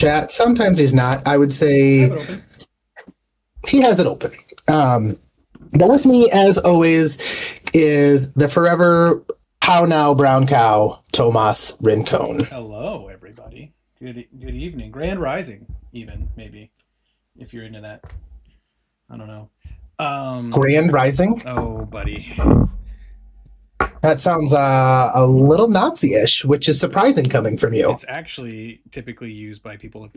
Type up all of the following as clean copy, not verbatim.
chat. Sometimes he's not. I would I have say it open. he has it open. But with me, as always, is the forever how now brown cow, Tomas Rincon. Hello, everybody. Good evening. Grand Rising, even maybe, if you're into that. I don't know. Grand Rising. Oh, buddy. That sounds a little Nazi-ish, which is surprising coming from you. It's actually typically used by people of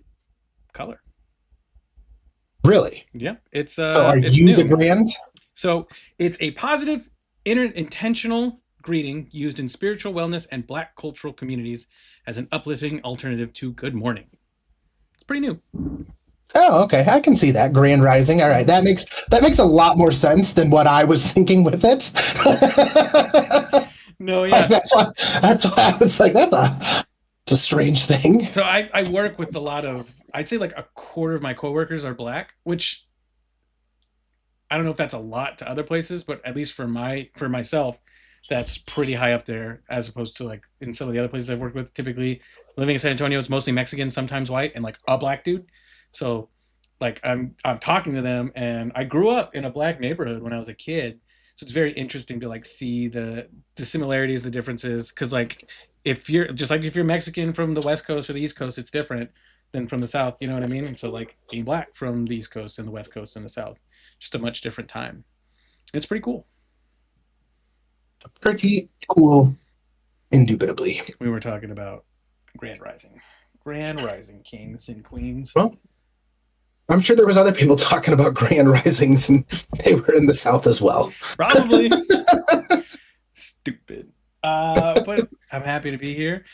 color. Really? Yeah, it's So are it's you new. the Grand? So it's a positive, intentional greeting used in spiritual wellness and Black cultural communities as an uplifting alternative to good morning. It's pretty new. Oh, okay. I can see that. Grand Rising. All right. That makes a lot more sense than what I was thinking with it. No, yeah. That's why I was like, it's a strange thing. So I work with a lot of, I'd say like a quarter of my coworkers are Black, which I don't know if that's a lot to other places, but at least for myself, that's pretty high up there as opposed to like in some of the other places I've worked with. Typically living in San Antonio, it's mostly Mexican, sometimes white, and like a Black dude. So like I'm talking to them, and I grew up in a Black neighborhood when I was a kid. So it's very interesting to like see the similarities, the differences, because like if you're Mexican from the West Coast or the East Coast, it's different than from the South. You know what I mean? And so like being Black from the East Coast and the West Coast and the South, just a much different time. It's pretty cool. Pretty cool, indubitably. We were talking about Grand Rising kings and queens. Well, I'm sure there was other people talking about Grand Risings, and they were in the South as well. Probably. Stupid. But I'm happy to be here.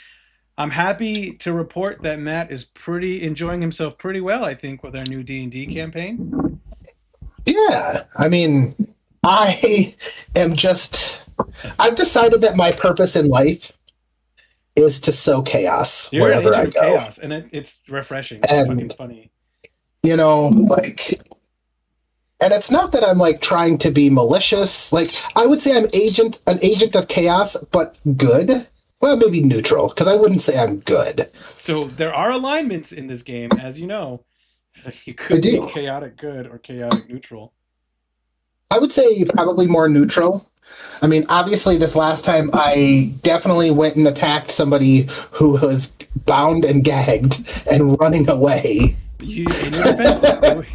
I'm happy to report that Matt is enjoying himself pretty well, I think, with our new D&D campaign. Yeah, I mean, I am just. I've decided that my purpose in life is to sow chaos You're an wherever I agent go. of chaos, and it's refreshing. It's And fucking funny. like, and it's not that I'm like trying to be malicious. Like, I would say I'm an agent of chaos, but good. Well, maybe neutral, because I wouldn't say I'm good. So there are alignments in this game, as you know. So you I could be do. chaotic good or chaotic neutral. I would say probably more neutral. I mean, obviously, this last time I definitely went and attacked somebody who was bound and gagged and running away. In your defense,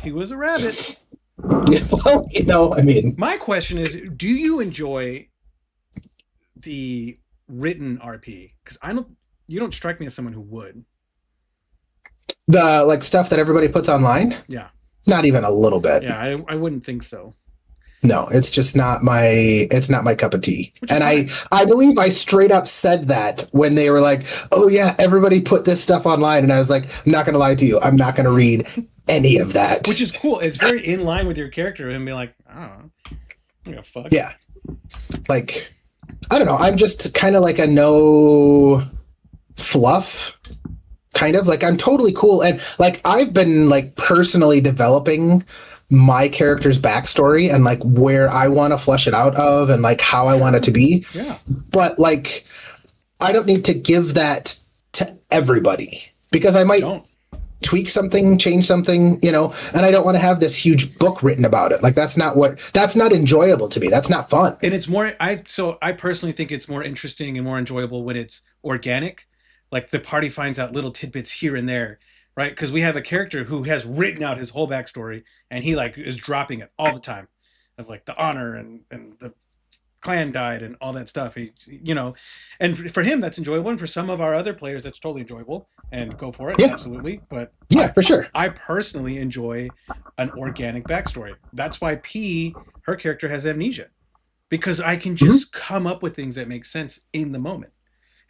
he was a rabbit. Well, I mean, My question is, do you enjoy the written RP? Because you don't strike me as someone who would. the like stuff that everybody puts online, Yeah. not even a little bit. Yeah, I wouldn't think so. No, it's just not my cup of tea. Which is And fine. I believe I straight up said that when they were like, "Oh yeah, everybody put this stuff online," and I was like, "I'm not going to lie to you. I'm not going to read any of that." Which is cool. It's very in line with your character and be like, I don't know. I'm gonna fuck. Yeah. Like, I don't know. I'm just kind of like a no fluff kind of like I'm totally cool. And like, I've been like personally developing my character's backstory and like where I want to flesh it out of and like how I want it to be. Yeah. But like, I don't need to give that to everybody because I might Don't. tweak something, change something, and I don't want to have this huge book written about it. Like that's not enjoyable to me. That's not fun. And it's more I personally think it's more interesting and more enjoyable when it's organic. Like the party finds out little tidbits here and there, right? Because we have a character who has written out his whole backstory and he like is dropping it all the time of like the honor and the clan died and all that stuff. And for him that's enjoyable, and for some of our other players that's totally enjoyable and go for it. Yeah. Absolutely. But Yeah, for sure. I personally enjoy an organic backstory. That's why her character has amnesia, because I can just come up with things that make sense in the moment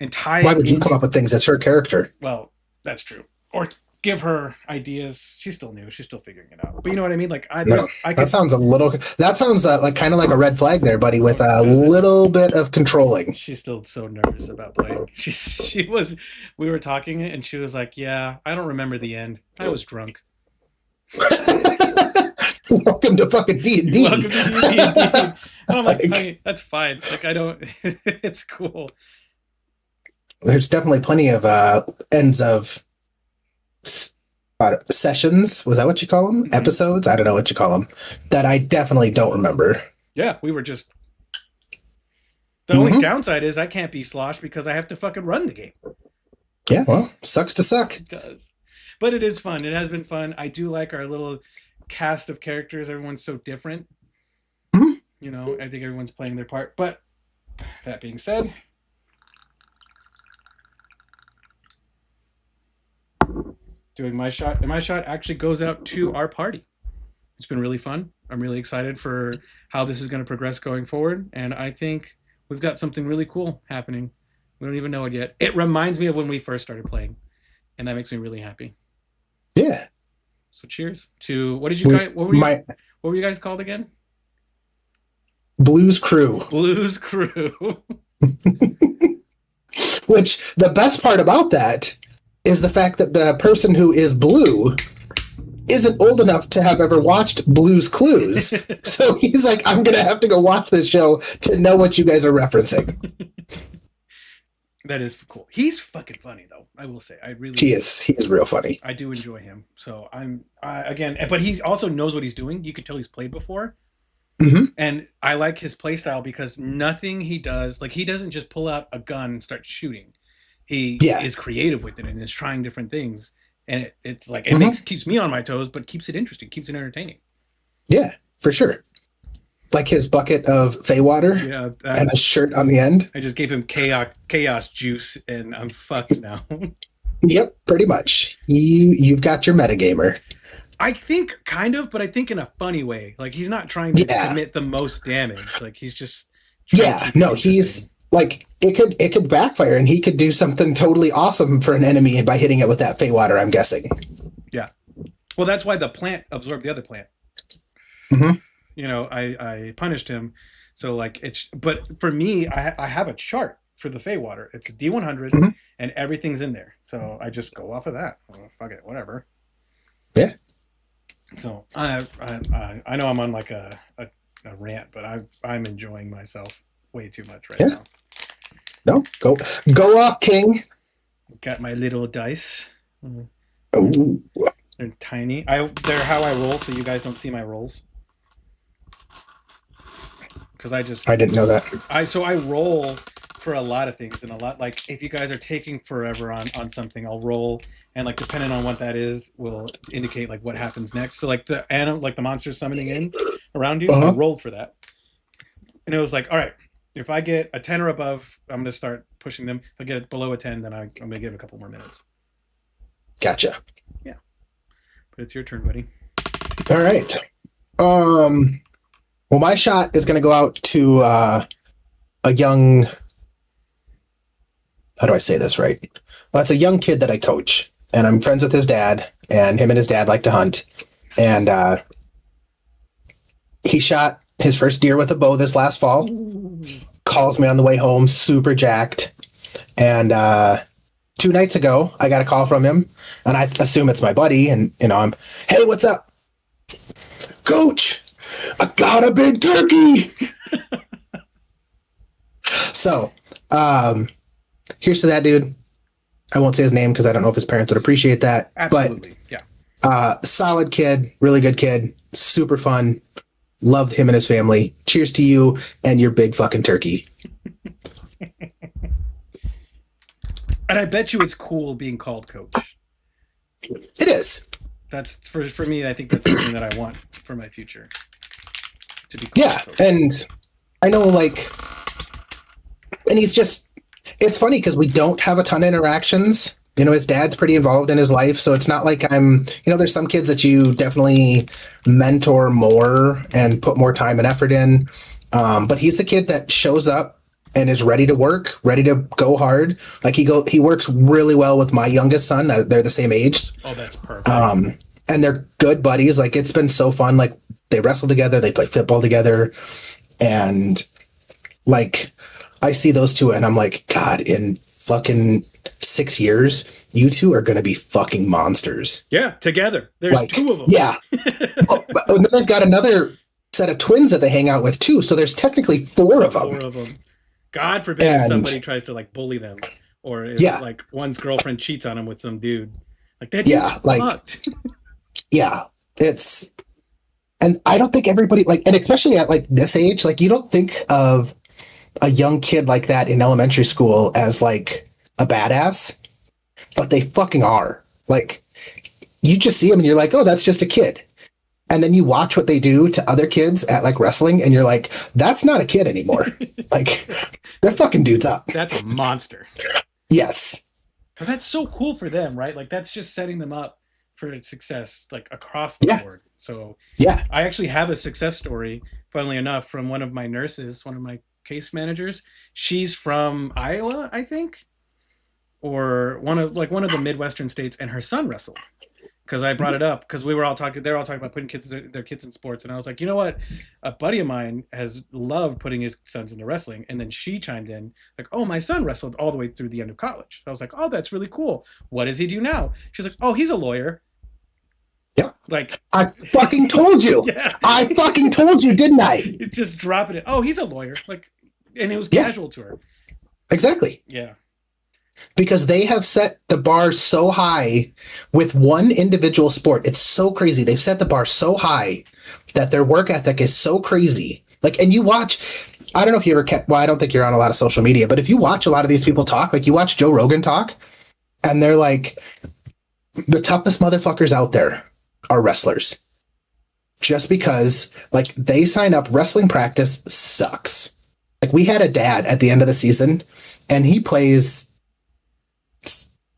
and tie. Why would you come up with things? That's her character. Well, that's true. Or give her ideas. She's still new. She's still figuring it out. But you know what I mean? Like That sounds like kind of like a red flag there, buddy, with a little bit of controlling. She's still so nervous about playing. We were talking and she was like, yeah, I don't remember the end. I was drunk. Welcome to fucking D&D. Welcome to D&D. And I'm like, honey, that's fine. Like, I don't, it's cool. There's definitely plenty of ends of sessions. Was that what you call them? Episodes? I don't know what you call them. That I definitely don't remember. Yeah, we were just. The only downside is I can't be sloshed because I have to fucking run the game. Yeah, well, sucks to suck. It does. But it is fun. It has been fun. I do like our little cast of characters. Everyone's so different. You know, I think everyone's playing their part. But that being said, doing my shot, and my shot actually goes out to our party. It's been really fun. I'm really excited for how this is going to progress going forward, and I think we've got something really cool happening. We don't even know it yet. It reminds me of when we first started playing, and that makes me really happy. Yeah. So cheers to what did you guys? What were you guys called again? Blues Crew. Blues Crew. Which the best part about that is the fact that the person who is blue isn't old enough to have ever watched Blues Clues. So he's like, I'm going to have to go watch this show to know what you guys are referencing. That is cool. He's fucking funny, though. I will say, He is real funny. I do enjoy him. So again, but he also knows what he's doing. You could tell he's played before. And I like his play style because nothing he does, like he doesn't just pull out a gun and start shooting. He is creative with it and is trying different things. And it's like it keeps me on my toes, but keeps it interesting, keeps it entertaining. Yeah, for sure. Like his bucket of Fey water, and a shirt on the end. I just gave him chaos juice, and I'm fucked now. Yep, pretty much. You've got your metagamer. I think kind of, but I think in a funny way. Like he's not trying to commit the most damage. Like he's just he's like it could backfire, and he could do something totally awesome for an enemy by hitting it with that Fey water. I'm guessing. Yeah. Well, that's why the plant absorbed the other plant. You know, I punished him, so like it's. But for me, I have a chart for the Fey water. It's a D100, and everything's in there. So I just go off of that. Oh, fuck it, whatever. Yeah. So I know I'm on like a rant, but I'm enjoying myself way too much right now. No, go up, King. Got my little dice. Oh. They're tiny. They're how I roll, so you guys don't see my rolls. Because I didn't know that. I roll for a lot of things, and a lot, like if you guys are taking forever on something, I'll roll, and like depending on what that is will indicate like what happens next. So like the monsters summoning in around you, I rolled for that, and it was like, all right, if I get a 10 or above, I'm gonna start pushing them. If I get below a 10, then I'm gonna give it a couple more minutes. Gotcha. Yeah, but it's your turn, buddy. All right. Well, my shot is gonna go out to a young. How do I say this right? Well, it's a young kid that I coach, and I'm friends with his dad, and him and his dad like to hunt. And he shot his first deer with a bow this last fall. Calls me on the way home, super jacked. And 2 nights ago, I got a call from him, and I assume it's my buddy, and I'm, hey, what's up? Coach, I got a big turkey. So, here's to that dude. I won't say his name because I don't know if his parents would appreciate that. Absolutely. But, yeah. Solid kid, really good kid, super fun. Loved him and his family. Cheers to you and your big fucking turkey. And I bet you it's cool being called coach. It is. That's for me. I think that's something that I want for my future. To be called coach. And I know, like, and he's just. It's funny because we don't have a ton of interactions. His dad's pretty involved in his life, so it's not like I'm. There's some kids that you definitely mentor more and put more time and effort in. But he's the kid that shows up and is ready to work, ready to go hard. Like he works really well with my youngest son. They're the same age. Oh, that's perfect. And they're good buddies. Like it's been so fun. Like they wrestle together, they play football together, and like I see those two, and I'm like, God, in fucking 6 years, you two are going to be fucking monsters. Yeah, together. There's like, 2 of them. Yeah. And then they've got another set of twins that they hang out with too. So there's technically 4 of them. 4 of them. God forbid if somebody tries to like bully them, or if like one's girlfriend cheats on him with some dude. Like that dude's Yeah, like fucked. yeah, it's and I don't think everybody like, and especially at like this age, like you don't think of a young kid like that in elementary school as like a badass, but they fucking are. Like you just see them and you're like, oh, that's just a kid. And then you watch what they do to other kids at like wrestling and you're like, that's not a kid anymore. Like they're fucking dudes up. That's a monster. Yes. But that's so cool for them, right? Like that's just setting them up for success like across the Yeah. board. So Yeah. I actually have a success story, funnily enough, from one of my nurses, one of my case managers. She's from Iowa, I think, or one of the Midwestern states, and her son wrestled. Because I brought it up because we were all talking. They're all talking about putting their kids in sports, and I was like, you know what? A buddy of mine has loved putting his sons into wrestling, and then she chimed in like, oh, my son wrestled all the way through the end of college. I was like, oh, that's really cool. What does he do now? She's like, oh, he's a lawyer. Yep. Like I fucking told you. yeah, I fucking told you, didn't I? it's just dropping it. Oh, he's a lawyer. Like, and it was Yeah. casual to her. Exactly. Yeah, Because they have set the bar so high with one individual sport. It's so crazy. They've set the bar so high that their work ethic is so crazy. Like, and you watch, I don't know if you ever kept, well, I don't think you're on a lot of social media, but if you watch a lot of these people talk, like you watch Joe Rogan talk, and they're like, the toughest motherfuckers out there are wrestlers. Just because, like, they sign up, wrestling practice sucks. Like, we had a dad at the end of the season, and he plays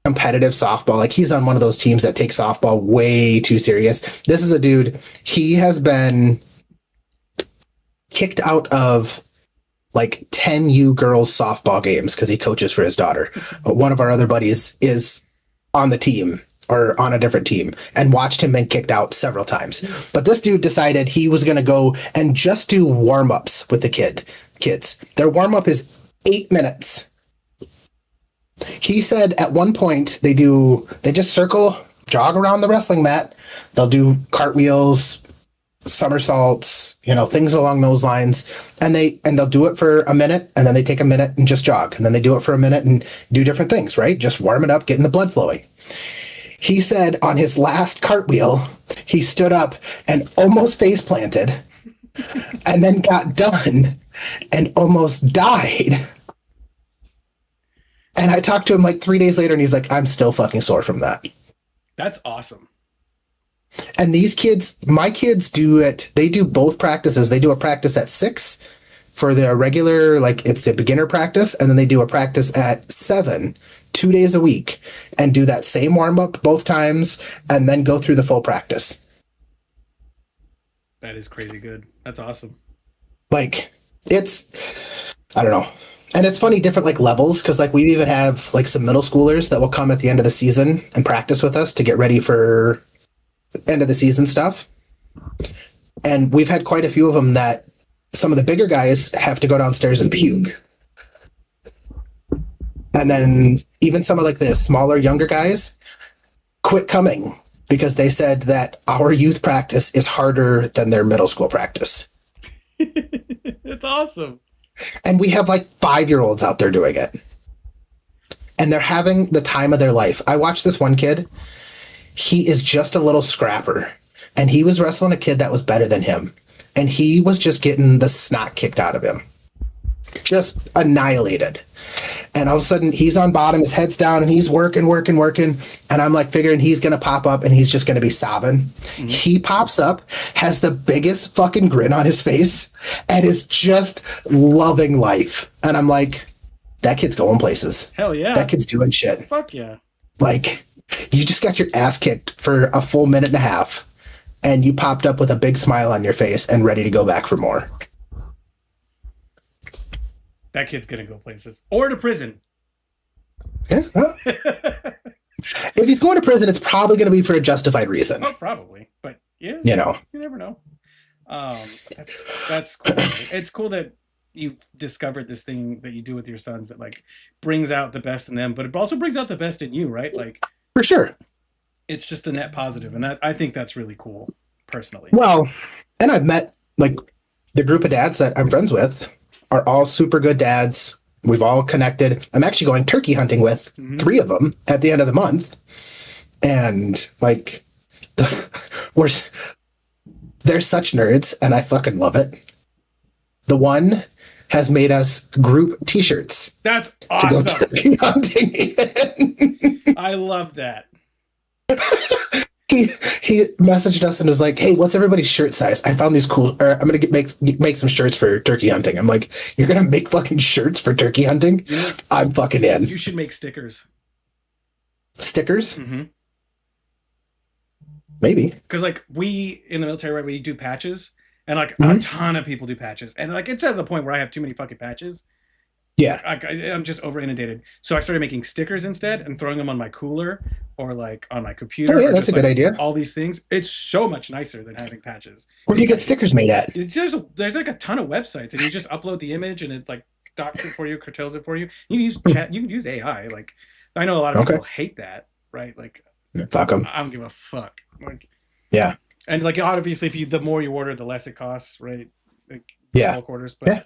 competitive softball. Like he's on one of those teams that take softball way too serious. This is a dude, he has been kicked out of like 10 U girls softball games because he coaches for his daughter. One of our other buddies is on the team or on a different team and watched him been kicked out several times. But this dude decided he was going to go and just do warm-ups with the kids. Their warm-up is 8 minutes. He said at one point they just circle, jog around the wrestling mat. They'll do cartwheels, somersaults, things along those lines. And they'll do it for a minute, and then they take a minute and just jog. And then they do it for a minute and do different things, right? Just warm it up, getting the blood flowing. He said on his last cartwheel, he stood up and almost face planted and then got done and almost died. And I talked to him like 3 days later and he's like, I'm still fucking sore from that. that's awesome. And these kids, my kids do it. They do both practices. They do a practice at 6 for the regular, like it's the beginner practice. And then they do a practice at 7, 2 days a week, and do that same warm up both times and then go through the full practice. That is crazy good. That's awesome. Like I don't know. And it's funny, different like levels, because like we even have like some middle schoolers that will come at the end of the season and practice with us to get ready for end of the season stuff. And we've had quite a few of them that some of the bigger guys have to go downstairs and puke. And then even some of like the smaller, younger guys quit coming because they said that our youth practice is harder than their middle school practice. It's awesome. And we have like 5-year-olds out there doing it. And they're having the time of their life. I watched this one kid. He is just a little scrapper. And he was wrestling a kid that was better than him. And he was just getting the snot kicked out of him. Just annihilated. And all of a sudden he's on bottom, his head's down, and he's working. And I'm like figuring he's going to pop up and he's just going to be sobbing. Mm-hmm. He pops up, has the biggest fucking grin on his face, and is just loving life. And I'm like, that kid's going places. Hell yeah. That kid's doing shit. Fuck yeah. Like, you just got your ass kicked for a full minute and a half, and you popped up with a big smile on your face and ready to go back for more. That kid's gonna go places or to prison. Yeah. Well, if he's going to prison, it's probably going to be for a justified reason. Oh, probably, but yeah, You know. you never know. That's cool. It's cool that you've discovered this thing that you do with your sons that like brings out the best in them, but it also brings out the best in you, right? Like For sure. it's just a net positive, and I think that's really cool, personally. Well, and I've met like the group of dads that I'm friends with are all super good dads. We've all connected. I'm actually going turkey hunting with 3 of them at the end of the month. and like we're they're such nerds, and I fucking love it. The one has made us group T-shirts That's to go awesome. turkey hunting in. I love that. He messaged us and was like, "Hey, what's everybody's shirt size? I found these cool. Or I'm gonna make some shirts for turkey hunting." I'm like, "You're gonna make fucking shirts for turkey hunting? You know, I'm fucking in." you should make stickers. Stickers, Mm-hmm. maybe. Because like we in the military, right, we do patches, and like a Mhm. ton of people do patches, and like it's at the point where I have too many fucking patches. Yeah, I'm just over inundated. So I started making stickers instead and throwing them on my cooler or like on my computer. oh yeah, or that's just, a good like, idea. all these things. It's so much nicer than having patches. Where do you get stickers made at? There's like a ton of websites, and you just upload the image, and it like docs it for you, curtails it for you. You can use chat. You can use AI. Like I know a lot of Okay. people hate that, right? Like Fuck them. I don't give a fuck. Like, Yeah, and like obviously, if you the more you order, the less it costs, right? Like Yeah. bulk orders, but Yeah.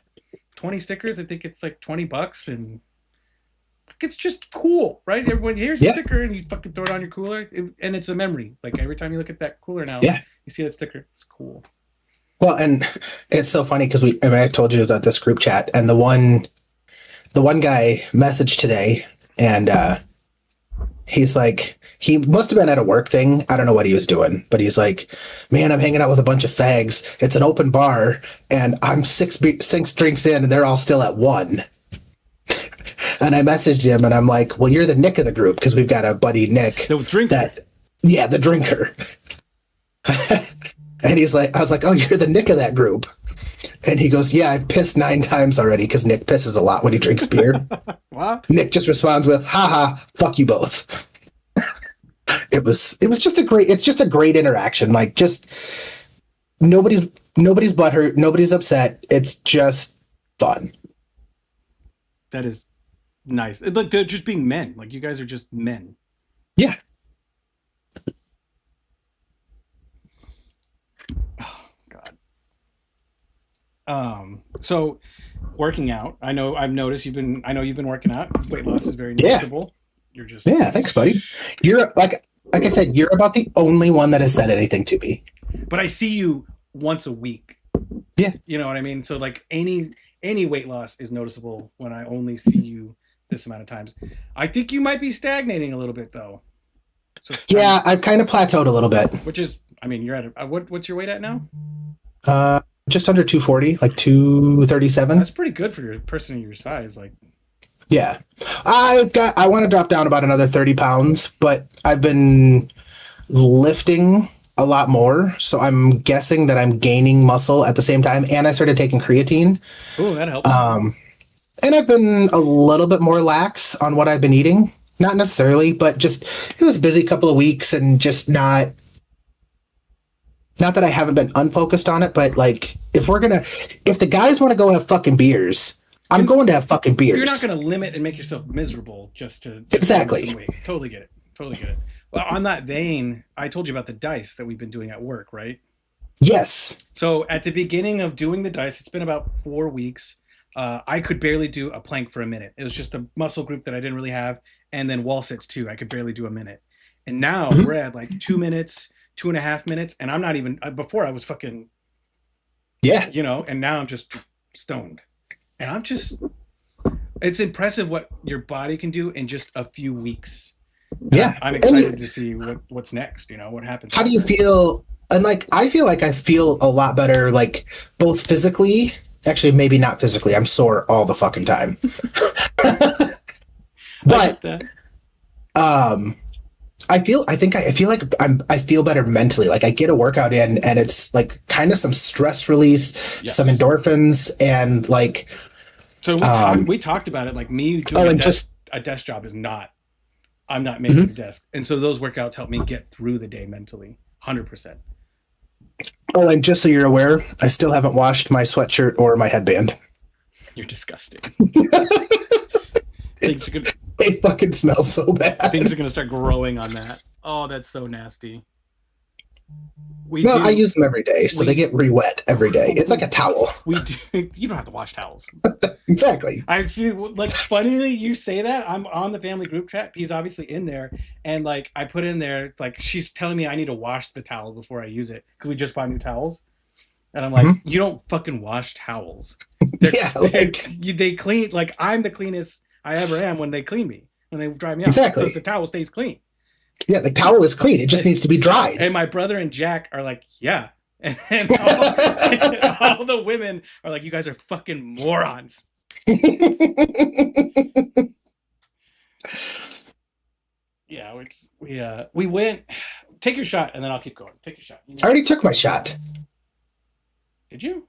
20 stickers, I think it's like $20, and like, it's just cool, right? Everyone, here's a Yeah. sticker, and you fucking throw it on your cooler, and it's a memory. Like every time you look at that cooler now, Yeah. you see that sticker. It's cool. Well, and it's so funny because I told you it was at this group chat, and the one guy messaged today, and he's like, he must have been at a work thing. I don't know what he was doing, but he's like, "Man, I'm hanging out with a bunch of fags. It's an open bar, and I'm six drinks in, and they're all still at one." And I messaged him, and I'm like, "Well, you're the Nick of the group because we've got a buddy Nick The drink yeah, the drinker." And he's like, I was like, "Oh, you're the Nick of that group." And he goes, "Yeah, I've pissed 9 times already," because Nick pisses a lot when he drinks beer. Wow. Nick just responds with, "Haha, fuck you both." It was just a great interaction. Like, just nobody's butthurt, nobody's upset. It's just fun. That is nice. Like they're just being men. Like you guys are just men. Yeah. Oh God. So working out. I've noticed you've been working out. Weight loss is very Yeah. noticeable. You're just Yeah, thanks, buddy. You're like I said, you're about the only one that has said anything to me. But I see you once a week. Yeah. You know what I mean? So like any weight loss is noticeable when I only see you this amount of times. I think you might be stagnating a little bit though. So Yeah, I've kind of plateaued a little bit. which is, I mean, you're at what's your weight at now? Just under 240, like 237. That's pretty good for your person of your size. Like, Yeah. I want to drop down about another 30 pounds, but I've been lifting a lot more. So I'm guessing that I'm gaining muscle at the same time. And I started taking creatine. oh, that helps. And I've been a little bit more lax on what I've been eating. Not necessarily, but just it was a busy couple of weeks and just not that I haven't been unfocused on it, but like if the guys want to go have fucking beers, I'm going to have fucking beers. You're not going to limit and make yourself miserable just to Exactly. lose some weight. Totally get it. Well, on that vein, I told you about the dice that we've been doing at work, right? Yes. So at the beginning of doing the dice, it's been about 4 weeks. I could barely do a plank for a minute. It was just a muscle group that I didn't really have, and then wall sits too. I could barely do a minute, and now Mhm. we're at like 2 minutes, 2.5 minutes, and I'm not even. Before I was fucking, Yeah. and now I'm just stoned, and I'm just. It's impressive what your body can do in just a few weeks. Yeah. I'm excited to see what's next. What happens. How do you feel? And like, I feel like I feel a lot better, like both physically, actually, maybe not physically. I'm sore all the fucking time. But I feel like I feel better mentally. Like I get a workout in and it's like kind of some stress release, Yes. some endorphins, and like, So we talked about it. Like me oh, doing and just, a desk job is not. I'm not making Mhm. the desk, and so those workouts help me get through the day mentally, 100%. oh, and just so you're aware, I still haven't washed my sweatshirt or my headband. You're disgusting. things are gonna They fucking smell so bad. things are gonna start growing on that. Oh, that's so nasty. We No, I do. use them every day, so they We get re-wet every day. It's like a towel. we do. You don't have to wash towels. Exactly. I actually like funnily you say that. I'm on the family group chat. He's obviously in there, and like I put in there like she's telling me I need to wash the towel before I use it because we just bought new towels, and I'm like, Mhm. you don't fucking wash towels. They're, Yeah, like they clean like I'm the cleanest I ever am when they clean me when they dry me out. So exactly. the towel stays clean. Yeah, the towel is clean. It just needs to be dried. And my brother and Jack are like, yeah. And all the women are like, you guys are fucking morons. Yeah, we went. Take your shot, and then I'll keep going. Take your shot. I already took my shot. Did you?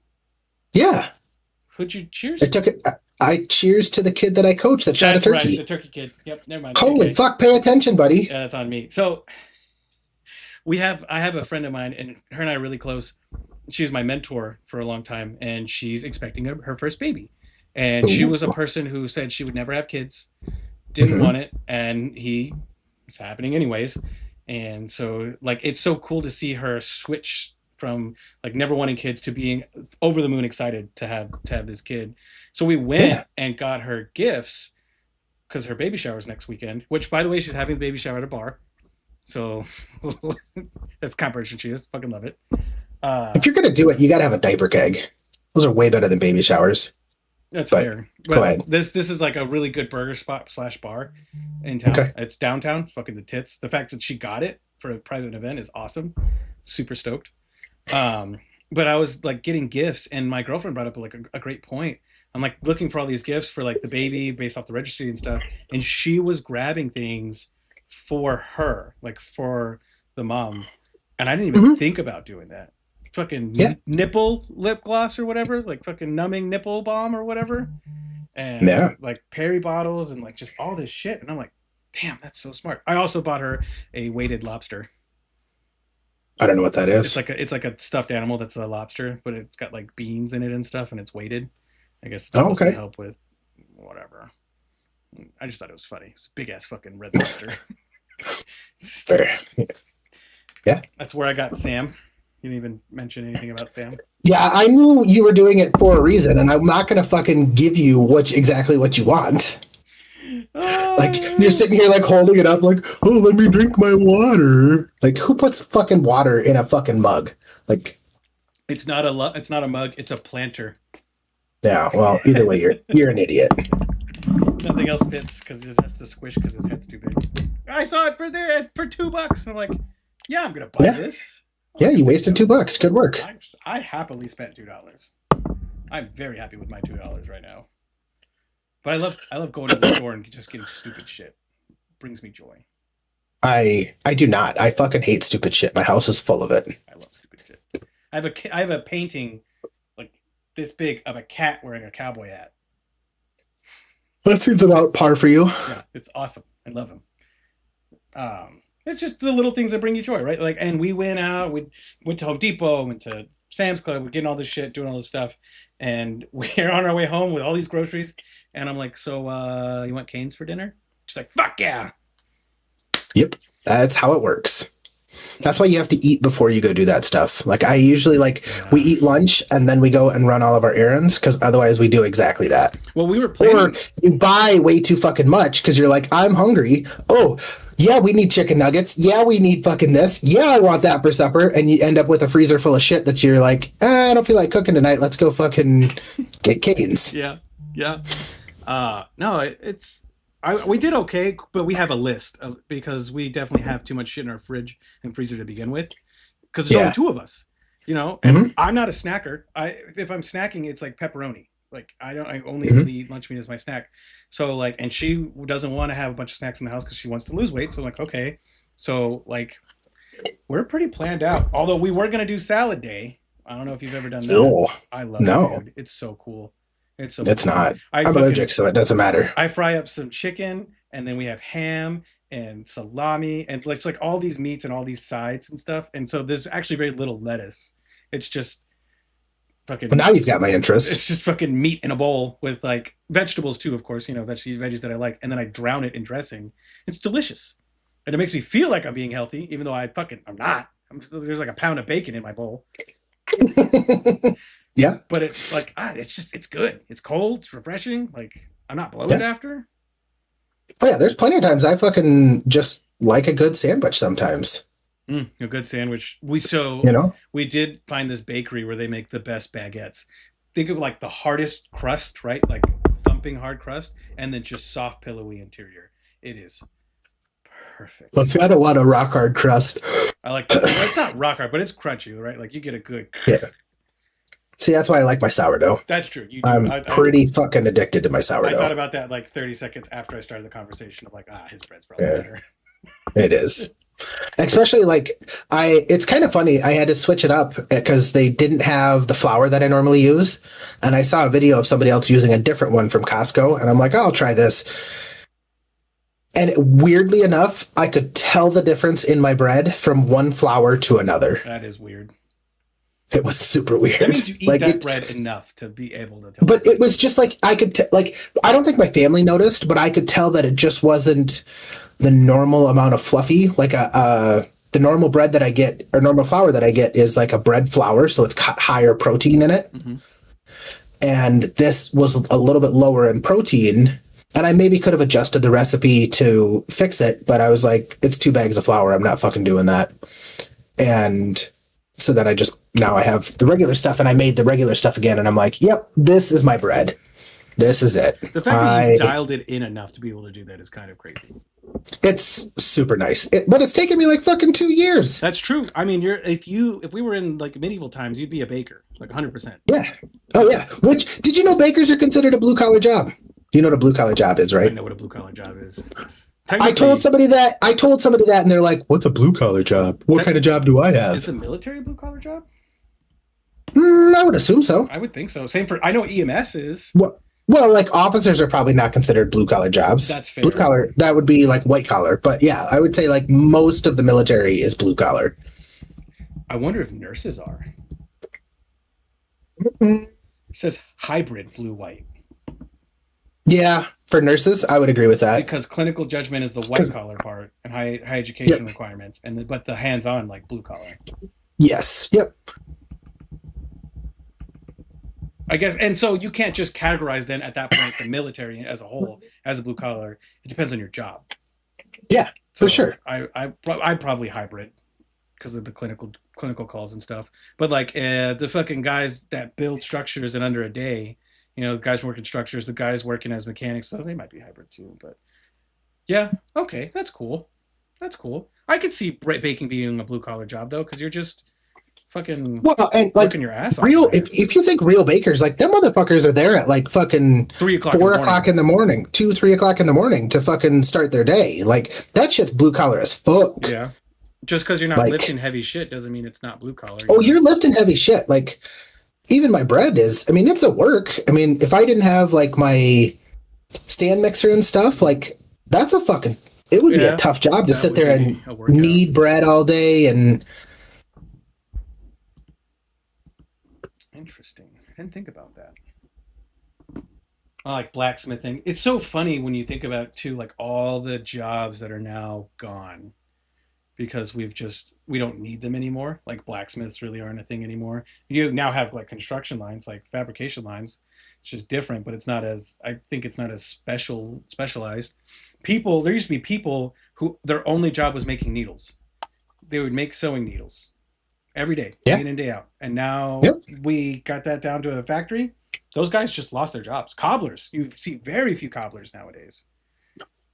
Yeah, Who'd you cheers? I took it. I cheers to the kid that I coached that shot a That's turkey. right, the turkey kid. Yep, never mind. Holy Okay. fuck! Pay attention, buddy. Yeah, that's on me. So I have a friend of mine, and her and I are really close. She was my mentor for a long time, and she's expecting her first baby. And she was a person who said she would never have kids, didn't Mhm. want it, and it's happening anyways. And so like it's so cool to see her switch from like never wanting kids to being over the moon excited to have this kid. So we went Yeah. and got her gifts because her baby shower is next weekend, which by the way, she's having the baby shower at a bar. So that's kind of person she is. Fucking love it. If you're gonna do it, you gotta have a diaper keg. Those are way better than baby showers. That's But fair. go But ahead. this is like a really good burger spot slash bar in town. Okay. It's downtown. Fucking the tits. The fact that she got it for a private event is awesome. Super stoked. But I was like getting gifts, and my girlfriend brought up like a great point. I'm like looking for all these gifts for like the baby based off the registry and stuff, and she was grabbing things for her, like for the mom, and I didn't even Mhm. think about doing that. Fucking Yeah. nipple lip gloss or whatever, like fucking numbing nipple balm or whatever, and Yeah. like Perry bottles and like just all this shit. And I'm like, damn, that's so smart. I also bought her a weighted lobster. I don't know what that is. It's like a stuffed animal that's a lobster, but it's got like beans in it and stuff, and it's weighted. I guess it's Oh, supposed to okay. help with whatever. I just thought it was funny. It's a big ass fucking red lobster. There. That's where I got Sam. You didn't even mention anything about Sam. Yeah, I knew you were doing it for a reason, and I'm not gonna fucking give you exactly what you want. Like you're sitting here like holding it up, like, oh, let me drink my water. Like, who puts fucking water in a fucking mug? Like, It's not a mug. It's a planter. yeah. Well, either way, you're an idiot. Nothing else fits because it has to squish because his head's too big. I saw it for $2, and I'm like, yeah, I'm gonna buy Yeah. this. Yeah, you wasted $2. Good work. I happily spent $2. I'm very happy with my $2 right now. But I love going to the store and just getting stupid shit. It brings me joy. I do not. I fucking hate stupid shit. My house is full of it. I love stupid shit. I have a painting like this big of a cat wearing a cowboy hat. That seems about par for you. Yeah, it's awesome. I love him. It's just the little things that bring you joy, right? Like, and we went out, we went to Home Depot, went to Sam's Club, we're getting all this shit, doing all this stuff, and we're on our way home with all these groceries. And I'm like, so you want Cane's for dinner? She's like, fuck yeah. Yep, that's how it works. That's why you have to eat before you go do that stuff. Like I usually we eat lunch and then we go and run all of our errands because otherwise we do exactly that. Well, we were Or planning. you buy way too fucking much because you're like, I'm hungry. Oh, yeah, we need chicken nuggets. Yeah, we need fucking this. Yeah, I want that for supper. And you end up with a freezer full of shit that you're like, I don't feel like cooking tonight. Let's go fucking get Cane's. Yeah, yeah. No, we did okay, but we have a list because we definitely have too much shit in our fridge and freezer to begin with. Because there's only two of us, and I'm not a snacker. If I'm snacking, it's like pepperoni. Like I only really eat lunch meat as my snack. So like, and she doesn't want to have a bunch of snacks in the house because she wants to lose weight. So I'm like, okay, so like, we're pretty planned out. Although we were gonna do salad day. I don't know if you've ever done that. No, I love no. it, dude. It's so cool. It's not. I'm fucking- allergic, so it doesn't matter. I fry up some chicken, and then we have ham and salami, and it's like all these meats and all these sides and stuff. And so there's actually very little lettuce. It's just fucking. Well, now you've got my interest. It's just fucking meat in a bowl with like vegetables too, of course. Veggies that I like, and then I drown it in dressing. It's delicious, and it makes me feel like I'm being healthy, even though I'm not. There's like a pound of bacon in my bowl. Yeah. But it's like, it's good. It's cold. It's refreshing. Like, I'm not bloated after. Oh yeah, there's plenty of times I fucking just like a good sandwich sometimes. A good sandwich. We did find this bakery where they make the best baguettes. Think of like the hardest crust, right? Like thumping hard crust, and then just soft, pillowy interior. It is perfect. Well, see, I don't want a rock hard crust. I like that. It's not rock hard, but it's crunchy, right? Like you get a good. Yeah. See, that's why I like my sourdough. That's true. I'm pretty fucking addicted to my sourdough. I thought about that like 30 seconds after I started the conversation of like, his bread's probably better. It is. Especially like it's kind of funny. I had to switch it up because they didn't have the flour that I normally use. And I saw a video of somebody else using a different one from Costco. And I'm like, I'll try this. And weirdly enough, I could tell the difference in my bread from one flour to another. That is weird. It was super weird. That means you eat that bread enough to be able to tell. But it was just like I could I don't think my family noticed, but I could tell that it just wasn't the normal amount of fluffy. Like the normal bread that I get or normal flour that I get is like a bread flour, so it's got higher protein in it. Mm-hmm. And this was a little bit lower in protein. And I maybe could have adjusted the recipe to fix it, but I was like, it's 2 bags of flour. I'm not fucking doing that. And so then now I have the regular stuff, and I made the regular stuff again, and I'm like, yep, this is my bread. This is it. The fact that you dialed it in enough to be able to do that is kind of crazy. It's super nice. But it's taken me like fucking 2 years. That's true. I mean, if we were in like medieval times, you'd be a baker, like 100%. Yeah. Oh yeah. Which, did you know bakers are considered a blue collar job? You know what a blue collar job is, right? I know what a blue collar job is. I told somebody that, and they're like, "What's a blue collar job? What kind of job do I have?" Is the military a blue collar job? I would assume so. I would think so. Same for, I know EMS is. Well, like officers are probably not considered blue collar jobs. That's fair. Blue collar, that would be like white collar. But yeah, I would say like most of the military is blue collar. I wonder if nurses are. It says hybrid blue white. Yeah, for nurses, I would agree with that. Because clinical judgment is the white collar part and high education requirements, but the hands on like blue collar. Yes. Yep. I guess, and so you can't just categorize then at that point the military as a whole as a blue collar. It depends on your job. Yeah, so for sure. I'd probably hybrid because of the clinical calls and stuff. But like the fucking guys that build structures in under a day. You know, the guys working structures, the guys working as mechanics, so they might be hybrid too. But yeah, okay, that's cool. That's cool. I could see baking being a blue collar job though, because you're just fucking and working your ass off. If you think real bakers, like them motherfuckers are there at like fucking 4 o'clock in the morning, 2-3 o'clock in the morning to fucking start their day. Like that shit's blue collar as fuck. Yeah. Just because you're not lifting heavy shit doesn't mean it's not blue collar. You're lifting heavy shit. Like even my bread is, I mean, it's a work. I mean, if I didn't have like my stand mixer and stuff, like that's it would be a tough job to sit there and knead bread all day. And interesting. I didn't think about that. I like blacksmithing. It's so funny when you think about it too, like all the jobs that are now gone. Because we don't need them anymore. Like blacksmiths really aren't a thing anymore. You now have like construction lines, like fabrication lines. It's just different, but I think it's not as specialized. There used to be people who their only job was making needles. They would make sewing needles every day, day in and day out. And now we got that down to a factory. Those guys just lost their jobs. Cobblers. You see very few cobblers nowadays.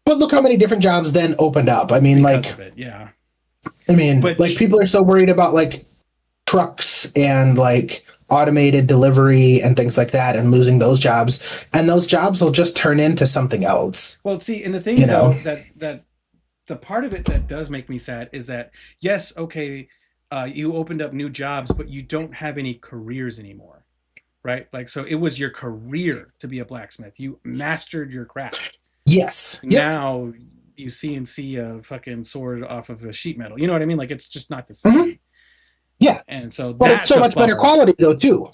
But look how many different jobs then opened up. I mean, yeah. I mean, but people are so worried about like trucks and like automated delivery and things like that and losing those jobs. And those jobs will just turn into something else. Well, see, and the thing though, that the part of it that does make me sad is that, yes, okay, you opened up new jobs, but you don't have any careers anymore, right? Like, so it was your career to be a blacksmith. You mastered your craft. Yes. Now you CNC a fucking sword off of a sheet metal. You know what I mean? Like it's just not the same. Mm-hmm. Yeah. And so that's so much better quality though too.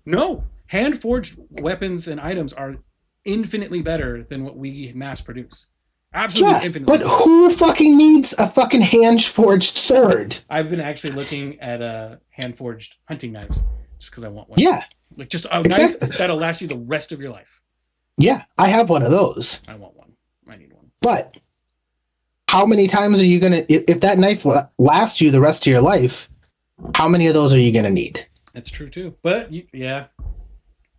No, hand forged weapons and items are infinitely better than what we mass produce. Absolutely Yeah, infinitely but better. who fucking needs a fucking hand forged sword? I've been actually looking at hand forged hunting knives just because I want one. Yeah, Like just a knife exactly. that'll last you the rest of your life. Yeah, I have one of those. I want one. I need one. But how many times are you gonna if that knife lasts you the rest of your life? How many of those are you gonna need? That's true too. But yeah,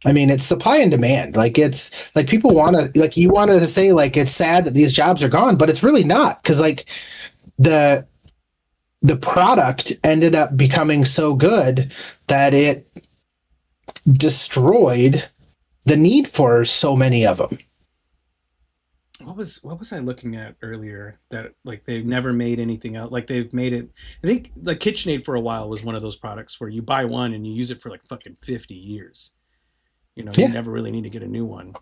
I mean, it's supply and demand. Like it's like people want to like you wanted to say like it's sad that these jobs are gone, but it's really not because like the the product ended up becoming so good that it destroyed the need for so many of them. what was I looking at earlier that like they've never made anything out like they've made it. I think like KitchenAid for a while was one of those products where you buy one and you use it for like fucking 50 years. You know, you Yeah, never really need to get a new one.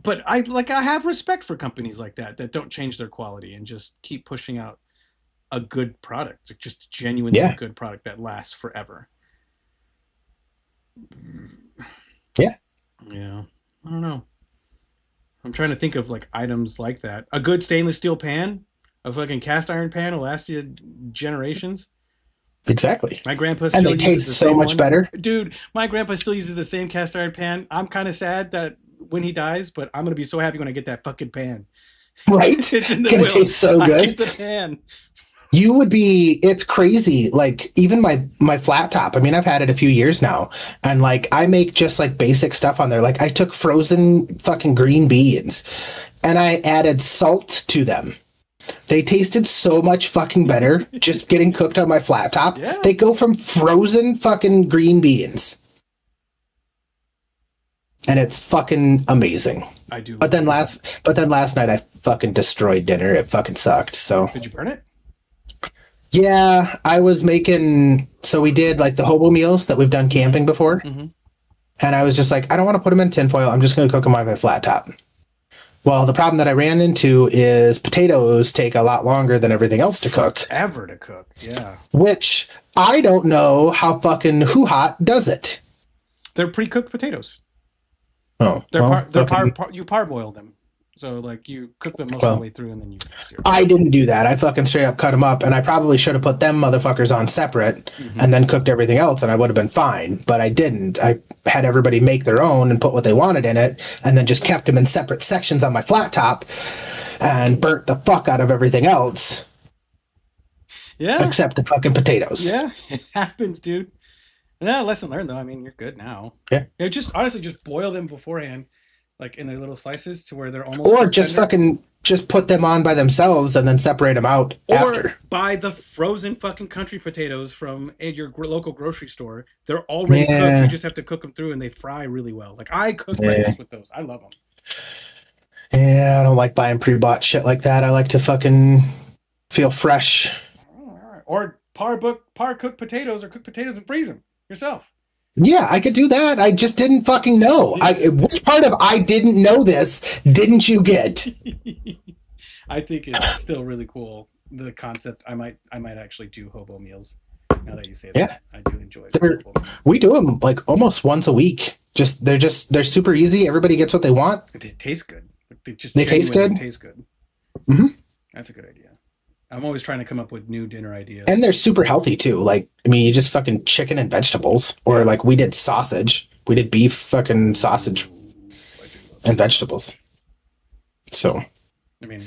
But I have respect for companies like that that don't change their quality and just keep pushing out a good product, like just genuinely a yeah, good product that lasts forever. yeah. Yeah, I don't know. I'm trying to think of like items like that. A good stainless steel pan, a fucking cast iron pan will last you generations. Exactly. My grandpa And still they uses taste the so same much one. better. Dude, my grandpa still uses the same cast iron pan. I'm kind of sad that when he dies, but I'm gonna be so happy when I get that fucking pan. Right? It's in It's the gonna will. taste so I good. get the pan. You would be it's crazy. Like even my flat top. I mean, I've had it a few years now. And like I make just like basic stuff on there. Like I took frozen fucking green beans and I added salt to them. They tasted so much fucking better just getting cooked on my flat top. Yeah, They go from frozen fucking green beans. And it's fucking amazing. I do love it. But then last night I fucking destroyed dinner. It fucking sucked. So Did you burn it? yeah, I was making so we did like the hobo meals that we've done camping before. Mm-hmm. And I was just like, I don't want to put them in tinfoil. I'm just gonna cook them on my flat top. Well, the problem that I ran into is potatoes take a lot longer than everything else to cook, Ever to cook. Yeah. which I don't know how fucking Who Hot does it. They're pre-cooked potatoes. Oh, They're well, fucking, you parboil them. So like you cook them most of the well, way through and then you sear them. I didn't do that. I fucking straight up cut them up, and I probably should have put them motherfuckers on separate Mm-hmm. and then cooked everything else, and I would have been fine. But I didn't. I had everybody make their own and put what they wanted in it, and then just kept them in separate sections on my flat top and burnt the fuck out of everything else Yeah. except the fucking potatoes. Yeah. It happens, dude. Yeah, lesson learned though. I mean, you're good now. Yeah. Yeah, just honestly just boil them beforehand, like in their little slices to where they're almost Or cooked just tender. fucking just put them on by themselves and then separate them out Or after. buy the frozen fucking country potatoes from your local grocery store. They're already cooked. Yeah. You just have to cook them through, and they fry really well. Like I cook Yeah. breakfast with those. I love them. Yeah, I don't like buying pre-bought shit like that. I like to fucking feel fresh. All right. Or par cooked potatoes, or cooked potatoes and freeze them yourself. Yeah, I could do that. I just didn't fucking know. Which part of I didn't know this didn't you get? I think it's still really cool. The concept. I might actually do hobo meals. Now that you say that, Yeah. I do enjoy They're, hobo meals. we do them like almost once a week. They're super easy. Everybody gets what they want. They taste good. They just They taste genuinely good? Taste good. Mhm. That's a good idea. I'm always trying to come up with new dinner ideas. And they're super healthy too. Like, I mean, you just fucking chicken and vegetables. Or like we did sausage. We did beef fucking sausage Ooh, I do love and vegetables. So I mean,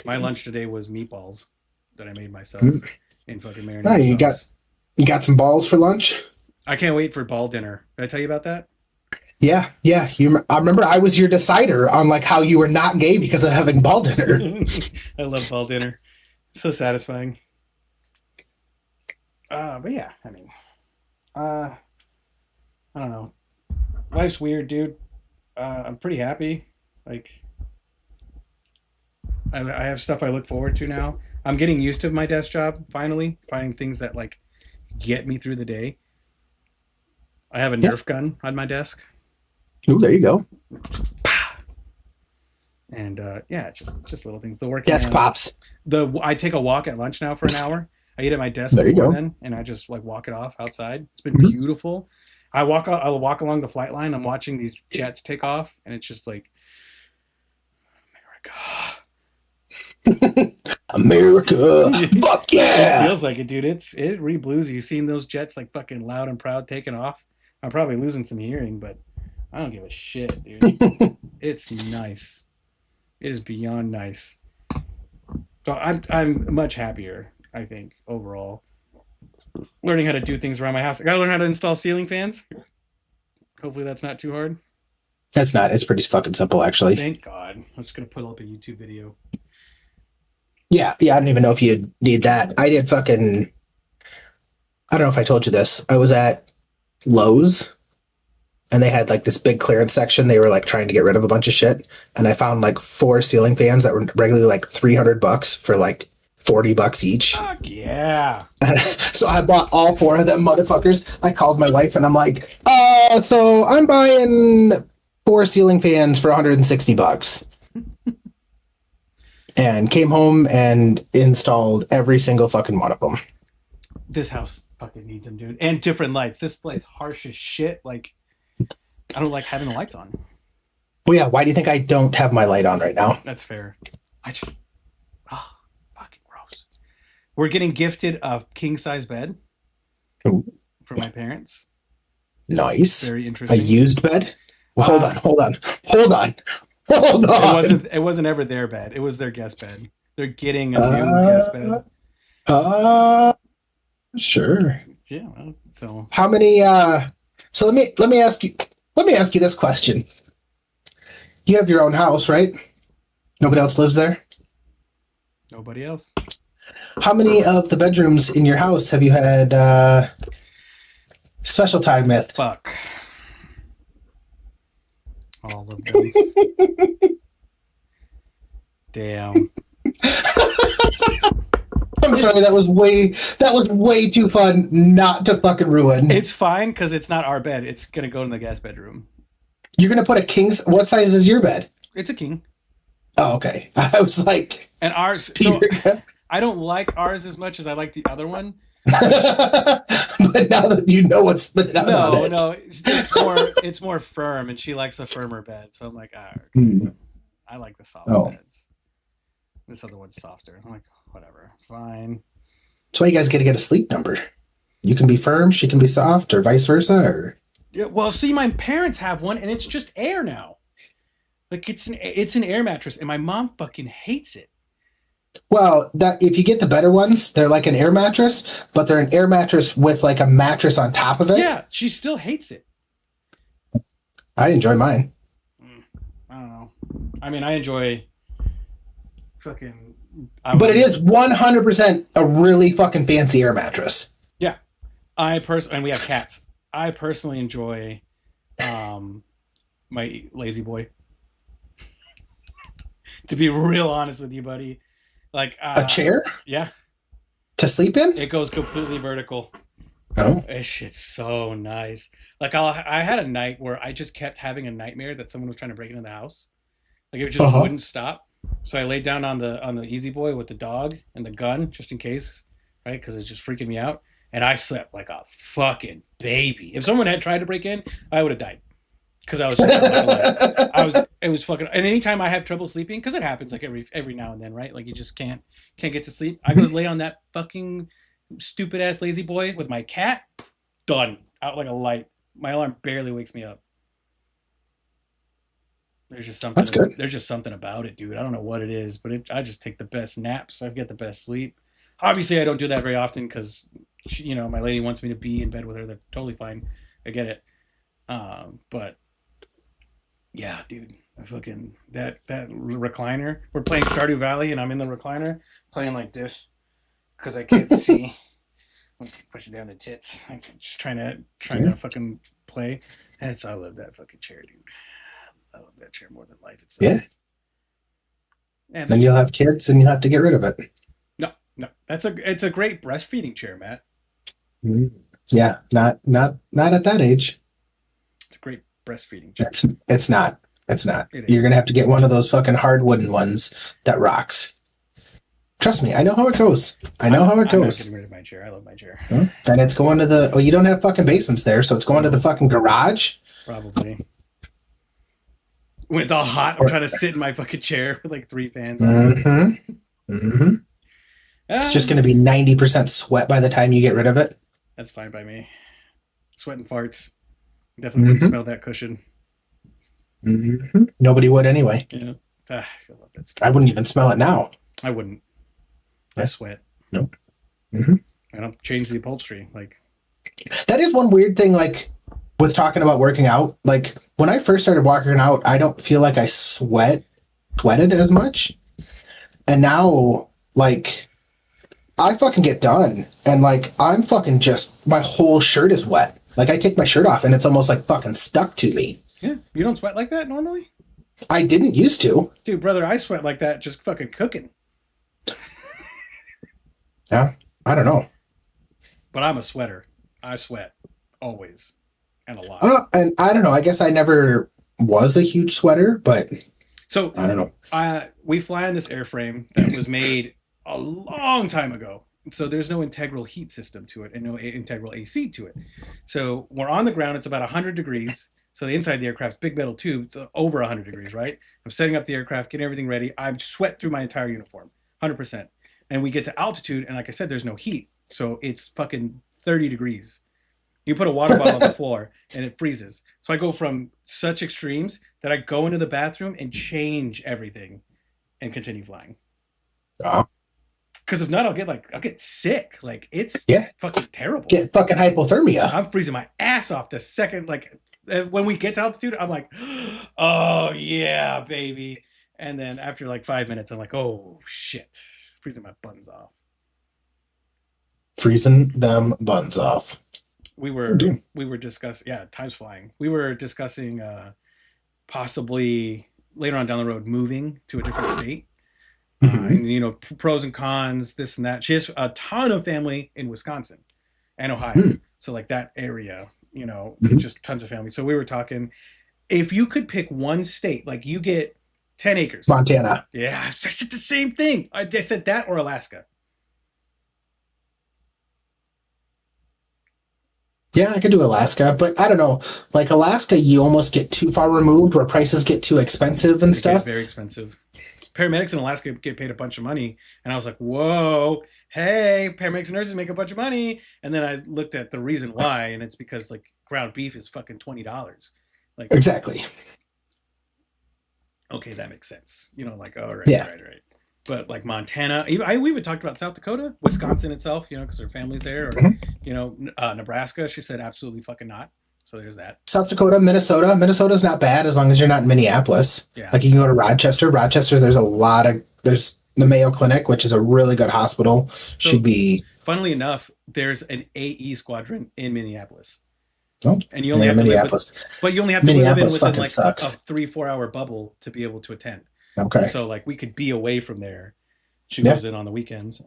my lunch today was meatballs that I made myself Mm. in fucking Ah, marinara sauce. you got some balls for lunch? I can't wait for ball dinner. Did I tell you about that? Yeah, yeah. I remember I was your decider on like how you were not gay because of having ball dinner. I love ball dinner. So satisfying. But yeah, I mean, I don't know. Life's weird, dude. I'm pretty happy. Like, I have stuff I look forward to now. I'm getting used to my desk job finally, finding things that like get me through the day. I have a Yeah. Nerf gun on my desk, Ooh, there you go. and yeah, just little things. The working Desk pops. I take a walk at lunch now for an hour. I eat at my desk There you before go. then, and I just like walk it off outside. It's been Mhm. beautiful. I'll walk along the flight line. I'm watching these jets take off, and it's just like America. America, fuck It yeah! feels like it, dude. It re-blues you. Seeing those jets like fucking loud and proud taking off. I'm probably losing some hearing, but I don't give a shit, dude. It's nice. It is beyond nice. So I'm much happier, I think, overall. Learning how to do things around my house. I gotta learn how to install ceiling fans. Hopefully that's not too hard. That's not. It's pretty fucking simple, actually. Thank God. I'm just gonna put up a YouTube video. Yeah, I don't even know if you need that. I did fucking. I don't know if I told you this. I was at Lowe's, and they had like this big clearance section. They were like trying to get rid of a bunch of shit, and I found like 4 ceiling fans that were regularly like $300 for like $40 each. Fuck yeah. So I bought all 4 of them motherfuckers. I called my wife and I'm like, so I'm buying 4 ceiling fans for $160. And came home and installed every single fucking one of them. This house fucking needs them, dude. And different lights. This light's harsh as shit. Like, I don't like having the lights on. Well, yeah, why do you think I don't have my light on right now? That's fair. I just, fucking gross. We're getting gifted a king size bed Ooh. from my parents. Nice. Very A interesting. used bed? Well, hold on. It wasn't ever their bed. It was their guest bed. They're getting a new guest bed. Sure. Yeah. Well, so How many so let me ask you this question. You have your own house, right? Nobody else lives there? nobody else. How many of the bedrooms in your house have you had special time with? Fuck. All of them. Damn. I'm sorry, that was way too fun not to fucking ruin. It's fine because it's not our bed. It's gonna go in the guest bedroom. You're gonna put a king's. What size is your bed? It's a king. Oh, okay. I was like, and ours. So I don't like ours as much as I like the other one. But now that you know what's been out on it. No, it's more firm, and she likes a firmer bed. So I'm like, I like the soft beds. This other one's softer. I'm like, whatever, fine. That's why you guys got to get a sleep number. You can be firm, she can be soft, or vice versa. Or yeah, well, see, my parents have one, and it's just air now. Like it's an air mattress, and my mom fucking hates it. Well, that if you get the better ones, they're like an air mattress, but they're an air mattress with like a mattress on top of it. Yeah, she still hates it. I enjoy mine. I don't know. I mean, I enjoy fucking. But it is 100% a really fucking fancy air mattress. Yeah, and we have cats. I personally enjoy, my Lazy Boy. To be real honest with you, buddy. Like a chair? Yeah. To sleep in? It goes completely vertical. Oh. This shit's so nice. Like I had a night where I just kept having a nightmare that someone was trying to break into the house. Like it just wouldn't stop. So I laid down on the Easy Boy with the dog and the gun just in case, right? Because it's just freaking me out. And I slept like a fucking baby. If someone had tried to break in, I would have died. Because I was it was fucking. And anytime I have trouble sleeping, because it happens like every now and then, right? Like you just can't get to sleep. I go lay on that fucking stupid ass Lazy Boy with my cat. Done. Out like a light. My alarm barely wakes me up. There's just something. That's good. There's just something about it, dude. I don't know what it is, but I just take the best naps. I get the best sleep. Obviously, I don't do that very often because, my lady wants me to be in bed with her. That's totally fine. I get it. But yeah, dude, fucking that recliner. We're playing Stardew Valley, and I'm in the recliner playing like this because I can't see. I'm pushing down the tits. I'm just trying to fucking play. I love that fucking chair, dude. I love that chair more than life itself. Yeah. And then you'll have kids, and you'll have to get rid of it. No, it's a great breastfeeding chair, Matt. Yeah, not at that age. It's a great breastfeeding chair. It's not. You're gonna have to get one of those fucking hard wooden ones that rocks. Trust me, I know how it goes. I'm not getting rid of my chair. I love my chair. And it's going to the. Well, you don't have fucking basements there, so it's going to the fucking garage. Probably. When it's all hot, I'm trying to sit in my fucking chair with like 3 fans on. Mm-hmm. Hmm. It's just going Um, to be 90% sweat by the time you get rid of it. that's fine by me. Sweat and farts. Definitely wouldn't Hmm. smell that cushion. Nobody would anyway. Yeah. I love that I stuff. wouldn't even smell it now. I wouldn't. I Yeah. sweat. Nope. Hmm. I don't change the upholstery. Like, That is one weird thing, like with talking about working out. Like when I first started working out, I don't feel like I sweated as much. And now, like, I fucking get done and like I'm fucking just my whole shirt is wet. Like I take my shirt off and it's almost like fucking stuck to me. yeah, you don't sweat like that normally? I didn't used to. Dude, brother, I sweat like that just fucking cooking. Yeah. I don't know. But I'm a sweater. I sweat always and a lot. And I don't know. I guess I never was a huge sweater, but So I don't know. we fly on this airframe that was made a long time ago. So there's no integral heat system to it and no integral AC to it. So we're on the ground. It's about 100 degrees. So the inside of the aircraft, big metal tube, it's over 100 degrees, right? I'm setting up the aircraft, getting everything ready. I sweat through my entire uniform, 100%. And we get to altitude, and like I said, there's no heat. So it's fucking 30 degrees. You put a water bottle on the floor and it freezes. So I go from such extremes that I go into the bathroom and change everything and continue flying. Uh, Because if not, I'll get sick. Like it's yeah. fucking terrible. Get fucking hypothermia. I'm freezing my ass off the second when we get to altitude. I'm like, oh yeah, baby. And then after like 5 minutes, I'm like, oh shit, freezing my buns off. Freezing them buns off. we Oh, were dear. we were discussing, yeah, time's flying. We were discussing possibly later on down the road moving to a different state, Mhm. and pros and cons, this and that. She has a ton of family in Wisconsin and Ohio, Hmm. so like that area, Mhm. just tons of family. So we were talking, if you could pick one state, like you get 10 acres. Montana. Yeah, I said the same thing. I said that or Alaska. Yeah, I could do Alaska, but I don't know. Like Alaska, you almost get too far removed where prices get too expensive and It gets stuff. very expensive. Paramedics in Alaska get paid a bunch of money, and I was like, "Whoa, hey, paramedics and nurses make a bunch of money." And then I looked at the reason why, and it's because like ground beef is fucking $20. Like, Exactly. okay, that makes sense. Like, all right, Yeah. right, right. But like Montana, we even talked about South Dakota, Wisconsin itself, because her family's there, or Mhm. Nebraska. She said absolutely fucking not. So there's that. South Dakota, Minnesota. Minnesota's not bad as long as you're not in Minneapolis. Yeah. Like you can go to Rochester. Rochester, there's the Mayo Clinic, which is a really good hospital. So, Should be. funnily enough, there's an AE squadron in Minneapolis. Oh, And you only yeah, have to live Minneapolis. but you only have to live Minneapolis within fucking like sucks. a 3-4 hour bubble to be able to attend. Okay. So like we could be away from there. She Yeah. goes in on the weekends.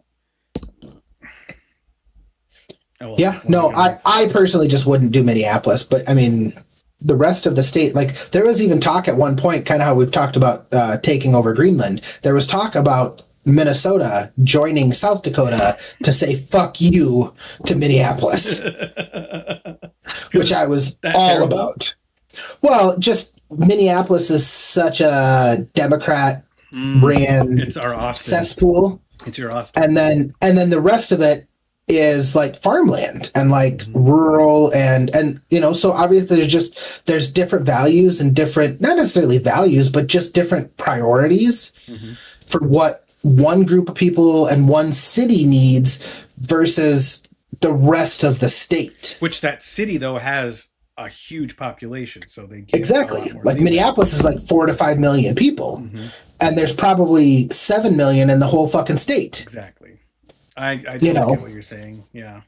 Oh, well, Yeah, well, no, weekends. I personally just wouldn't do Minneapolis, but I mean, the rest of the state, like there was even talk at one point, kind of how we've talked about taking over Greenland. There was talk about Minnesota joining South Dakota to say "fuck you" to Minneapolis, which I was that all terrible? about. Well, just Minneapolis is such a Democrat ran It's our Austin. cesspool, It's your Austin. and then the rest of it is like farmland and like rural and so obviously there's different values and different, not necessarily values, but just different priorities Mhm. for what one group of people and one city needs versus the rest of the state. Which that city though has a huge population, so they get a Exactly. lot more Like leeway. Minneapolis is like 4 to 5 million people, Mhm. and there's probably 7 million in the whole fucking state. Exactly. I totally know. get what you're saying. Yeah.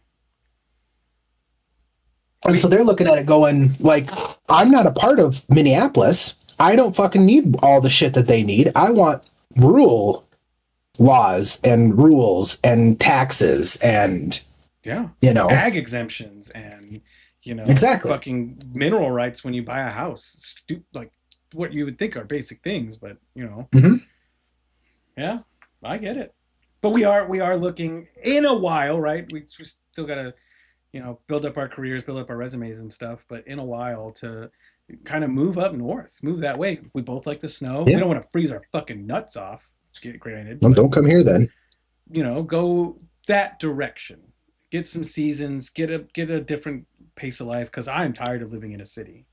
And so they're looking at it going like, I'm not a part of Minneapolis. I don't fucking need all the shit that they need. I want rural laws and rules and taxes and, Yeah. Ag exemptions and Exactly. fucking mineral rights when you buy a house. Like what you would think are basic things, but Mhm. yeah, I get it. But we are looking in a while, right? We still gotta build up our careers, build up our resumes and stuff. But in a while to kind of move up north, move that way. We both like the snow. Yeah. We don't want to freeze our fucking nuts off. granted, Well, but don't come here then. go that direction. Get some seasons. Get a different pace of life because I'm tired of living in a city.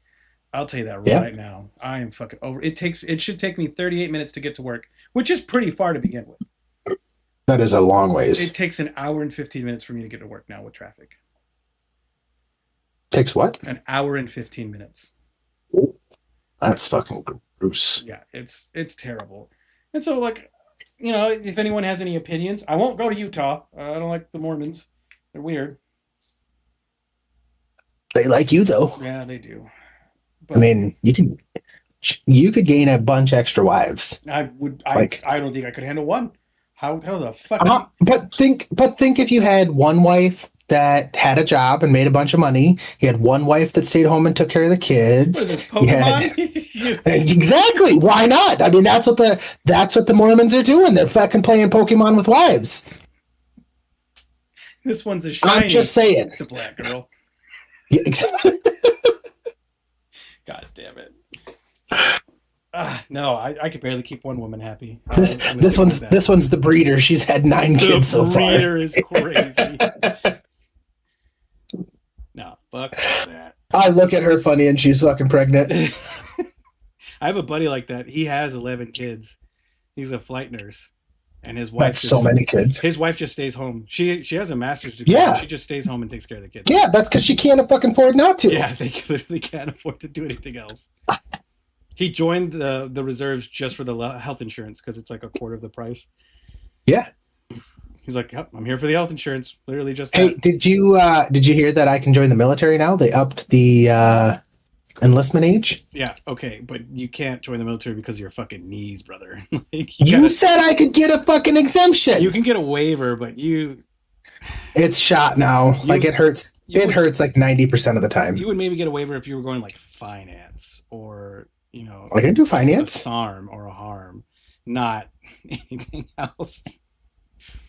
I'll tell you that Yeah, right now. I am fucking over. It should take me 38 minutes to get to work, which is pretty far to begin with. that is a long ways. It takes an hour and 15 minutes for me to get to work now with traffic. Takes what? An hour and 15 minutes. That's fucking gross. Yeah, it's terrible. And so like, if anyone has any opinions, I won't go to Utah. I don't like the Mormons. They're weird. They like you though. Yeah, they do. I But mean, you could gain a bunch extra wives. I would. Like, I don't think I could handle one. How the fuck? but think if you had one wife that had a job and made a bunch of money, you had one wife that stayed home and took care of the What kids. is this You had Pokemon? exactly. Why not? I mean, that's what the Mormons are doing. They're fucking playing Pokemon with wives. This one's a shiny. I'm just saying. It's a black girl. Yeah, exactly. God damn it. No, I could barely keep one woman happy. This one's the breeder. She's had 9 kids so The far. breeder is crazy. No, fuck that. I look at her funny and she's fucking pregnant. I have a buddy like that. He has 11 kids. He's a flight nurse, and his wife. That's so many kids. His wife just stays home. She has a master's degree. Yeah. She just stays home and takes care of the kids. Yeah, that's because she can't fucking afford not to. Yeah, they literally can't afford to do anything else. He joined the reserves just for the health insurance because it's like a quarter of the price. Yeah. He's like, yep, I'm here for the health insurance. Literally just. Hey, that. did you hear that I can join the military now? They upped the enlistment age. Yeah, okay, but you can't join the military because of your fucking knees, brother. You said I could get a fucking exemption. You can get a waiver, but It's shot now. Like it hurts. It hurts like 90% of the time. You would maybe get a waiver if you were going like finance or I can do finance. a SARM or a harm, not anything else.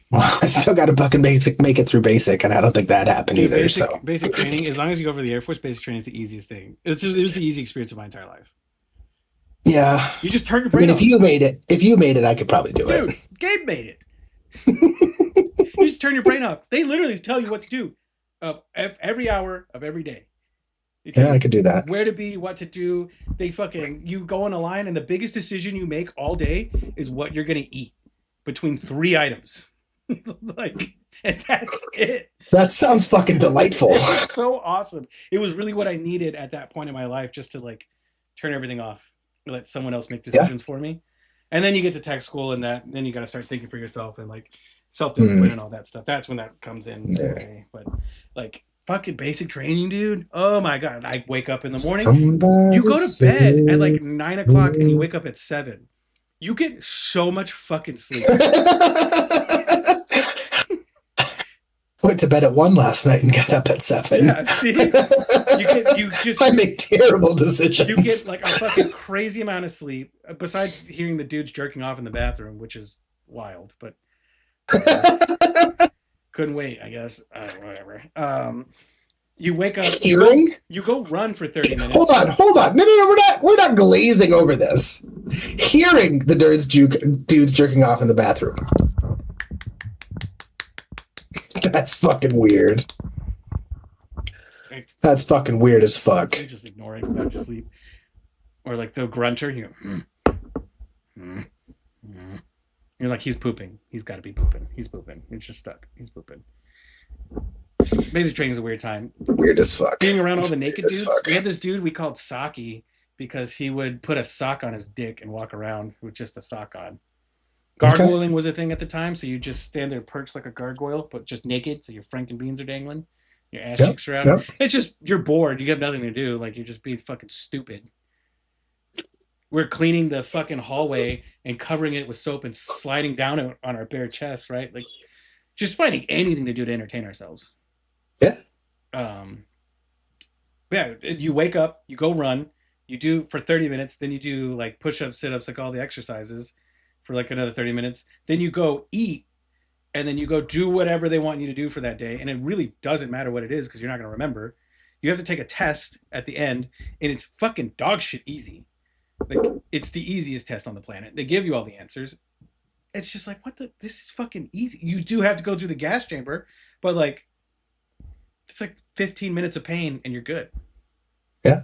Well, I still got to fucking make it through basic, and I don't think that happened either. Basic training, as long as you go over the Air Force, basic training is the easiest thing. It was the easy experience of my entire life. Yeah, you just turn your brain. If you made it, I could probably do it. Dude, Gabe made it. You just turn your brain off. They literally tell you what to do of every hour of every day. Yeah, I could do that. Where to be, what to do. You go on a line, and the biggest decision you make all day is what you're gonna eat between 3 items. And that's it. That sounds fucking delightful. It's so awesome. It was really what I needed at that point in my life, just to turn everything off, let someone else make decisions for me. And then you get to tech school, and then you got to start thinking for yourself and self-discipline and all that stuff. That's when that comes in. Yeah. But fucking basic training, dude. Oh my God. I wake up in the morning. You go to bed at 9 o'clock and you wake up at 7. You get so much fucking sleep. Went to bed at 1 last night and got up at 7. Yeah, see? I make terrible decisions. You get a fucking crazy amount of sleep, besides hearing the dudes jerking off in the bathroom, which is wild, but couldn't wait, I guess. Whatever. You wake up. Hearing? You go run for 30 minutes. Hold on. No, we're not glazing over this. Hearing the dudes jerking off in the bathroom. That's fucking weird. That's fucking weird as fuck. They just ignore it, go back to sleep. Or the grunter, you go, You're like, he's pooping. He's got to be pooping. He's pooping. It's just stuck. He's pooping. Basic training is a weird time. Weird as fuck. Being around all the naked dudes. We had this dude we called Saki because he would put a sock on his dick and walk around with just a sock on. Gargoyling was a thing at the time, so you just stand there perched like a gargoyle, but just naked, so your frankenbeans are dangling, your ass cheeks are out. Yep. It's just, you're bored, you have nothing to do, you're just being fucking stupid. We're cleaning the fucking hallway and covering it with soap and sliding down it on our bare chests, right? Just finding anything to do to entertain ourselves. Yeah. Yeah, you wake up, you go run, you do for 30 minutes, then you do push-ups, sit-ups, all the exercises for another 30 minutes. Then you go eat, and then you go do whatever they want you to do for that day. And it really doesn't matter what it is because you're not going to remember. You have to take a test at the end, and it's fucking dog shit easy. It's the easiest test on the planet. They give you all the answers. it's just like, what the, this is fucking easy. You do have to go through the gas chamber, but like it's like 15 minutes of pain and you're good. Yeah.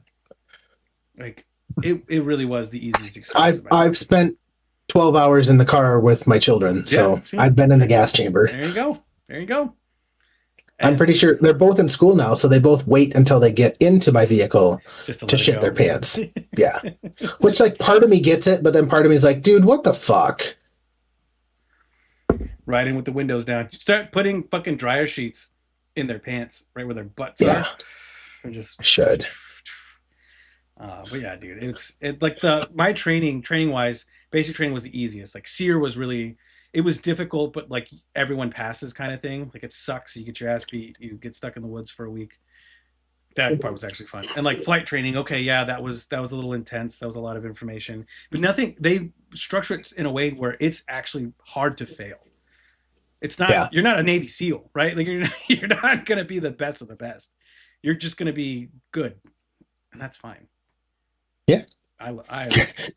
Like it really was the easiest experience of my I've life. spent 12 hours in the car with my children, so See? I've been in the gas chamber. There you go. There you go. I'm And pretty sure they're both in school now, so they both wait until they get into my vehicle just to to let it shit go. their pants. Yeah. Which, like, part of me gets it, but then part of me is like, dude, what the fuck? Riding with the windows down. Start putting fucking dryer sheets in their pants, right where their butts Yeah. are. And just I should. but yeah, dude, it like my training wise, basic training was the easiest. Like SEER was really, it was difficult, but like everyone passes kind of thing. Like it sucks. You get your ass beat. You get stuck in the woods for a week. That part was actually fun. And like flight training, okay, yeah, that was a little intense. That was a lot of information, but nothing. They structure it in a way where it's actually hard to fail. It's not. Yeah. You're not a Navy SEAL, right? Like you're not gonna be the best of the best. You're just gonna be good, and that's fine. Yeah. I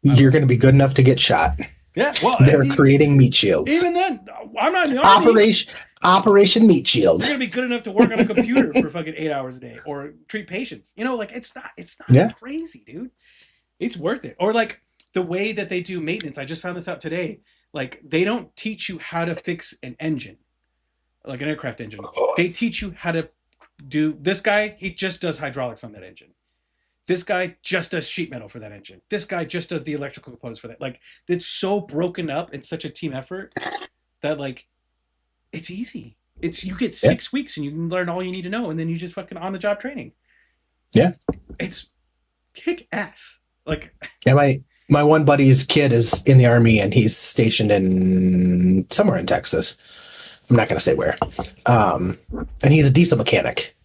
You're going to be good enough to get shot. yeah. Well, They're creating meat shields. even then, I'm not in the army. Operation Meat Shield. You're gonna be good enough to work on a computer for fucking 8 hours a day or treat patients. You know, like it's not Yeah. crazy, dude. It's worth it. Or like the way that they do maintenance. I just found this out today. Like they don't teach you how to fix an engine, like an aircraft engine. They teach you how to do this guy, he just does hydraulics on that engine. This guy just does sheet metal for that engine. This guy just does the electrical components for that. Like it's so broken up in such a team effort that like it's easy. It's you get 6 weeks and you can learn all you need to know, and then you just fucking on the job training. Yeah. It's kick ass. Like Yeah, my one buddy's kid is in the army and he's stationed in somewhere in Texas. I'm not going to say where. And he's a diesel mechanic.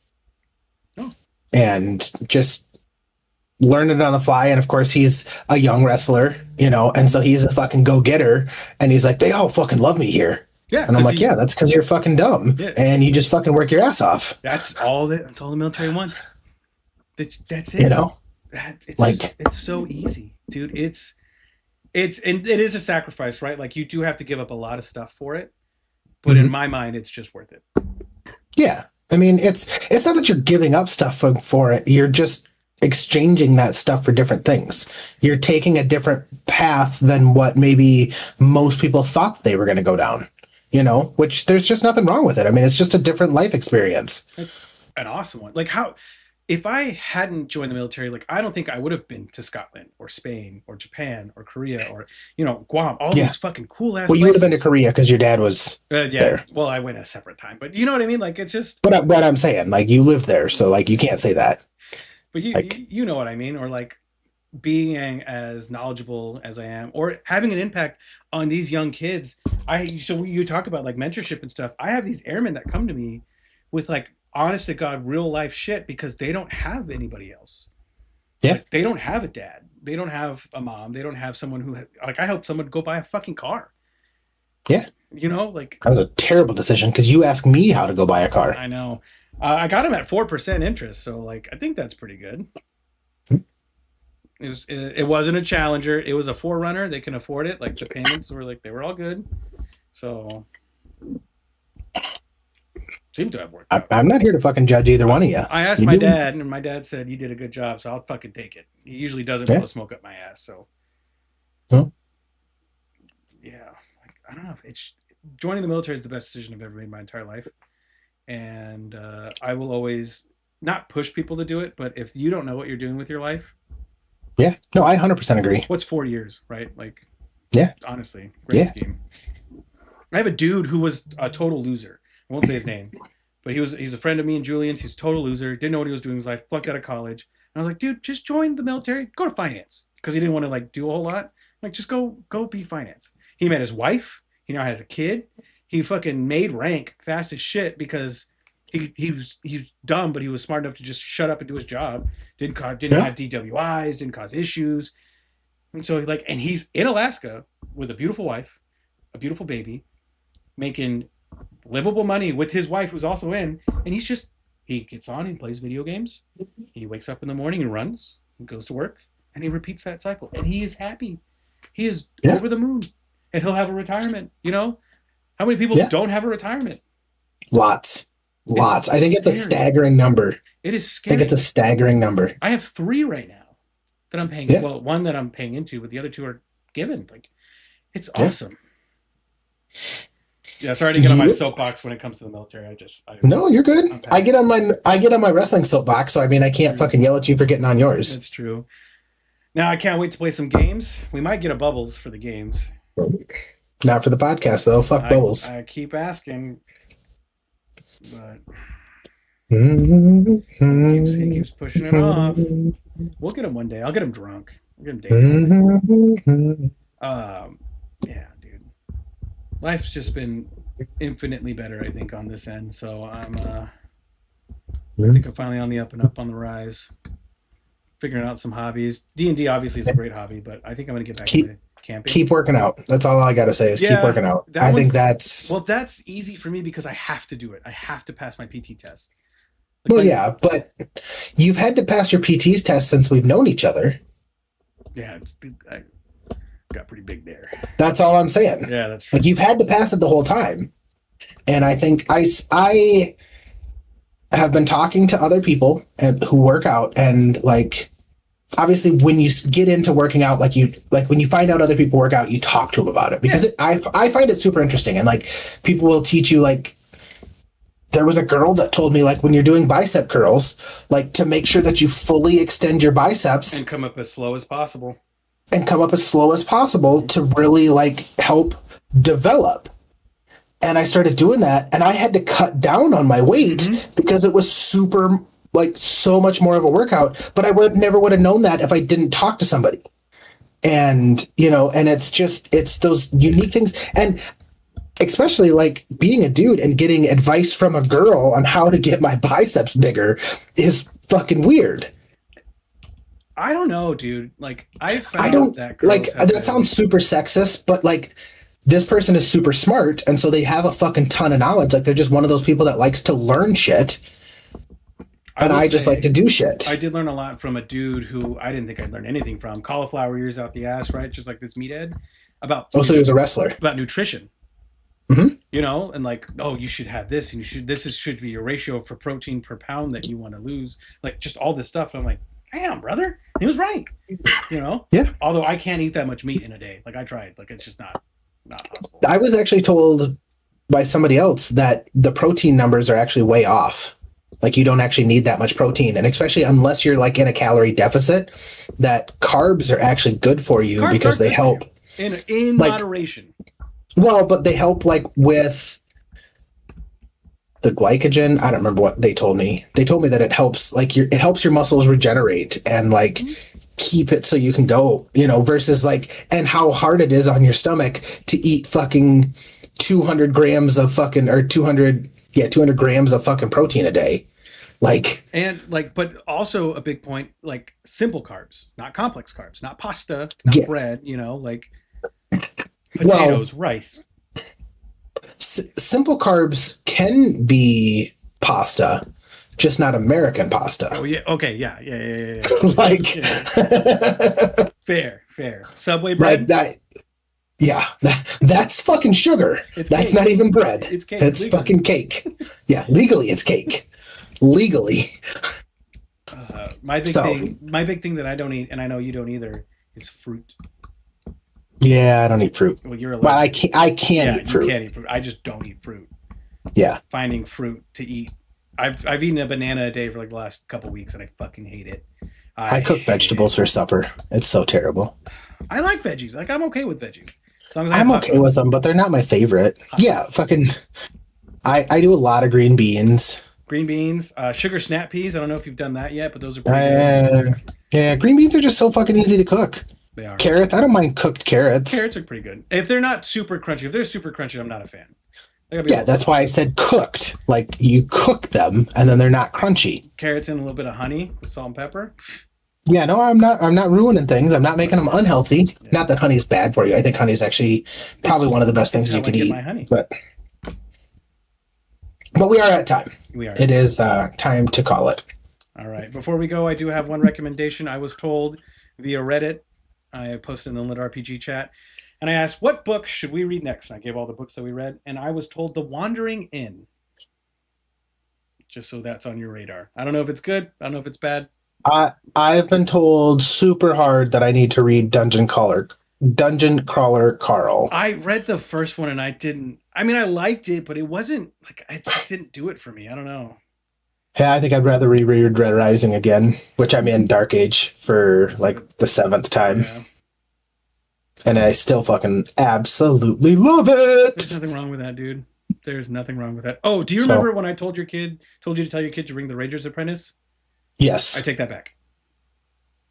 Oh. And just learning it on the fly. And of course, he's a young wrestler, you know, and so he's a fucking go-getter. And he's like, they all fucking love me here. yeah, And I'm like, yeah, that's because you're fucking dumb. Yeah. And you just fucking work your ass off. that's all the military wants. That's it. You know? It's Like- it's so easy, dude. It's and it is a sacrifice, right? Like you do have to give up a lot of stuff for it, but in my mind, it's just worth it. Yeah. I mean, it's not that you're giving up stuff for it. You're just exchanging that stuff for different things. You're taking a different path than what maybe most people thought they were going to go down, you know, which there's just nothing wrong with it. I mean, it's just a different life experience. It's an awesome one. Like how, if I hadn't joined the military, like I don't think I would have been to Scotland or Spain or Japan or Korea or Guam, all Yeah. these fucking cool ass. Well, you would have been to places. Korea because your dad was Yeah. there. Well, I went at a separate time, but you know what I mean. Like it's just. But I'm saying, like, you lived there, so like you can't say that. But Like- you know what I mean, or like being as knowledgeable as I am, or having an impact on these young kids. So you talk about like mentorship and stuff. I have these airmen that come to me with like honest to God real life shit because they don't have anybody else. Yeah. Like, they don't have a dad. They don't have a mom. They don't have someone who like I helped someone go buy a fucking car. Yeah. You know, like That was a terrible decision because you asked me how to go buy a car. I know. I got him at 4% interest, so like I think that's pretty good. It wasn't a Challenger. It was a Forerunner. They can afford it. Like the payments were like they were all good. So seemed to have worked out. I'm not here to fucking judge either one of you. I asked You my do- dad, and my dad said you did a good job, so I'll fucking take it. He usually doesn't Yeah. blow smoke up my ass, so Oh. yeah. Like, I don't know. It's joining the military is the best decision I've ever made in my entire life, and I will always not push people to do it. But if you don't know what you're doing with your life, Yeah. No, I 100% agree. what's 4 years, right? Like, Yeah. honestly, great Yeah. scheme. I have a dude who was a total loser. I won't say his name, but he's a friend of me and Julian's. He's a total loser. Didn't know what he was doing in his life. Flunked out of college. And I was like, dude, just join the military. Go to finance because he didn't want to like do a whole lot. I'm like, just go be finance. He met his wife. He now has a kid. He fucking made rank fast as shit because he was dumb, but he was smart enough to just shut up and do his job. Didn't Yeah. have DWIs. Didn't cause issues. And so and he's in Alaska with a beautiful wife, a beautiful baby, making livable money with his wife who's also in, and he gets on and plays video games. He wakes up in the morning and runs and goes to work, and he repeats that cycle, and he is happy. He is Yeah. over the moon. and he'll have a retirement. You know, how many people Yeah. don't have a retirement? Lots. Lots. I think it's a scary. staggering number. It is I scary. think it's a staggering number. I have 3 right now that I'm paying. Yeah. Well, one that I'm paying into, but the other 2 are given. Like, it's Yeah. awesome. Yeah, sorry to get on my Yeah. soapbox when it comes to the military. No, you're good. Okay. I get on my wrestling soapbox, so I mean I can't fucking yell at you for getting on yours. That's true. Now I can't wait to play some games. We might get a bubbles for the games. Not for the podcast though. Fuck bubbles. I keep asking, but he keeps pushing it off. We'll get him one day. I'll get him drunk. I'll get him dating. Yeah, dude. Life's just been infinitely better, I think, on this end. So I think I'm finally on the up and up, on the rise. Figuring out some hobbies. D&D obviously is a great hobby, but I think I'm going to get back into camping. Keep working out. That's all I got to say is keep working out. I think that's... Well, that's easy for me because I have to do it. I have to pass my PT test. Yeah, but you've had to pass your PT's test since we've known each other. Yeah, I got pretty big there. That's all I'm saying. Yeah, that's true. Like you've had to pass it the whole time. And I think I have been talking to other people who work out, and like obviously when you get into working out, like when you find out other people work out, you talk to them about it because I find it super interesting. And like people will teach you, like there was a girl that told me, like when you're doing bicep curls, like to make sure that you fully extend your biceps and come up as slow as possible to really like help develop. And I started doing that, and I had to cut down on my weight because it was super, like so much more of a workout, but I never would have known that if I didn't talk to somebody. And, you know, and it's those unique things. And especially like being a dude and getting advice from a girl on how to get my biceps bigger is fucking weird. I don't know, dude. Like that sounds super sexist, but like this person is super smart, and so they have a fucking ton of knowledge. Like they're just one of those people that likes to learn shit. And I just like to do shit. I did learn a lot from a dude who I didn't think I'd learn anything from. Cauliflower ears out the ass, right? Just like this meathead. So he was a wrestler. About nutrition. Mm-hmm. You know, and like, oh, you should have this, and should be your ratio for protein per pound that you want to lose. Like just all this stuff. And I'm like, damn, brother. And he was right. You know? Yeah. Although I can't eat that much meat in a day. Like I tried. Like it's just not possible. I was actually told by somebody else that the protein numbers are actually way off. Like you don't actually need that much protein, and especially unless you're like in a calorie deficit, that carbs are actually good for you because they help in like, moderation. Well, but they help like with the glycogen. I don't remember what they told me. They told me that it helps it helps your muscles regenerate and like keep it so you can go, you know, versus like, and how hard it is on your stomach to eat fucking 200 grams of fucking, or 200 grams of fucking protein a day. Like, and like, but also a big point, like simple carbs, not complex carbs, not pasta, not bread, you know, like potatoes, rice. Simple carbs can be pasta, just not American pasta. Oh yeah. Okay. Yeah. Like, fair. Subway bread. Like that. Yeah, that's fucking sugar. That's not even bread. It's cake. That's legally. Fucking cake. Yeah, legally it's cake. Legally. My big thing that I don't eat, and I know you don't either, is fruit. Yeah, I don't eat fruit. Well, you're allergic. But I can't eat fruit. You can't eat fruit. I just don't eat fruit. Yeah. Finding fruit to eat. I've eaten a banana a day for like the last couple weeks, and I fucking hate it. I cook vegetables for supper. It's so terrible. I like veggies. Like I'm okay with veggies. As long as I'm okay with them, but they're not my favorite. Fucking. I do a lot of green beans. Green beans, sugar snap peas. I don't know if you've done that yet, but those are pretty good. Yeah, green beans are just so fucking easy to cook. They are. Carrots, I don't mind cooked carrots. Carrots are pretty good. If they're not super crunchy, if they're super crunchy, I'm not a fan. Yeah, that's why I said cooked. Like you cook them and then they're not crunchy. Carrots and a little bit of honey with salt and pepper. Yeah, no, I'm not ruining things. I'm not making them unhealthy. Yeah. Not that honey's bad for you. I think honey's actually probably one of the best things you could eat. But we are at time. We are. It is time to call it. All right. Before we go, I do have one recommendation. I was told via Reddit, I posted in the Lit RPG chat, And I asked, what book should we read next? And I gave all the books that we read, and I was told The Wandering Inn. Just so that's on your radar. I don't know if it's good. I don't know if it's bad. I've been told super hard that I need to read Dungeon Crawler Carl. I read the first one and I didn't. I mean, I liked it, but it wasn't like it just didn't do it for me. I don't know. Yeah, I think I'd rather reread Red Rising again, which I'm in Dark Age for like the 7th time. Yeah. And I still fucking absolutely love it. There's nothing wrong with that, dude. There's nothing wrong with that. Oh, do you remember when I told you to tell your kid to ring The Ranger's Apprentice? Yes. I take that back.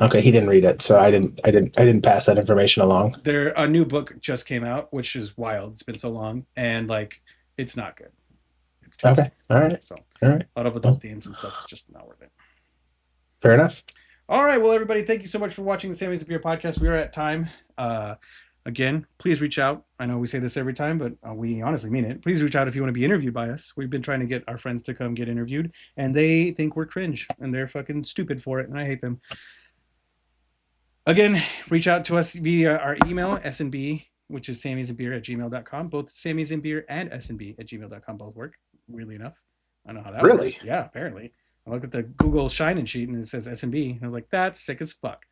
Okay, he didn't read it, so I didn't pass that information along. A new book just came out, which is wild. It's been so long, and like it's not good. It's okay. All right. So all right. A lot of adult themes and stuff, just not worth it. Fair enough. All right, well, everybody, thank you so much for watching the Sammy's a Beer podcast. We are at time. Again, please reach out. I know we say this every time, but we honestly mean it. Please reach out if you want to be interviewed by us. We've been trying to get our friends to come get interviewed, and they think we're cringe, and they're fucking stupid for it, and I hate them. Again, reach out to us via our email, snb, which is sammy'sandbeer@gmail.com. Both Sammy's and Beer and snb@gmail.com both work, weirdly enough. I don't know how that works. Yeah, apparently. I look at the Google Shine-In sheet, and it says SNB, and I was like, that's sick as fuck.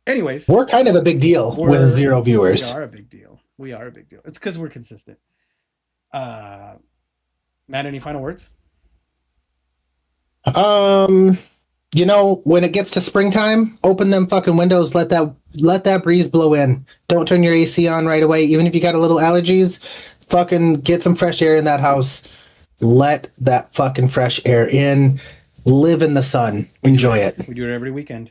Anyways, we're kind of a big deal with 0 viewers. We are a big deal. It's because we're consistent. Matt, any final words? You know, when it gets to springtime, open them fucking windows, let that breeze blow in. Don't turn your AC on right away. Even if you got a little allergies, fucking get some fresh air in that house. Let that fucking fresh air in. Live in the sun. Enjoy it. We do it every weekend.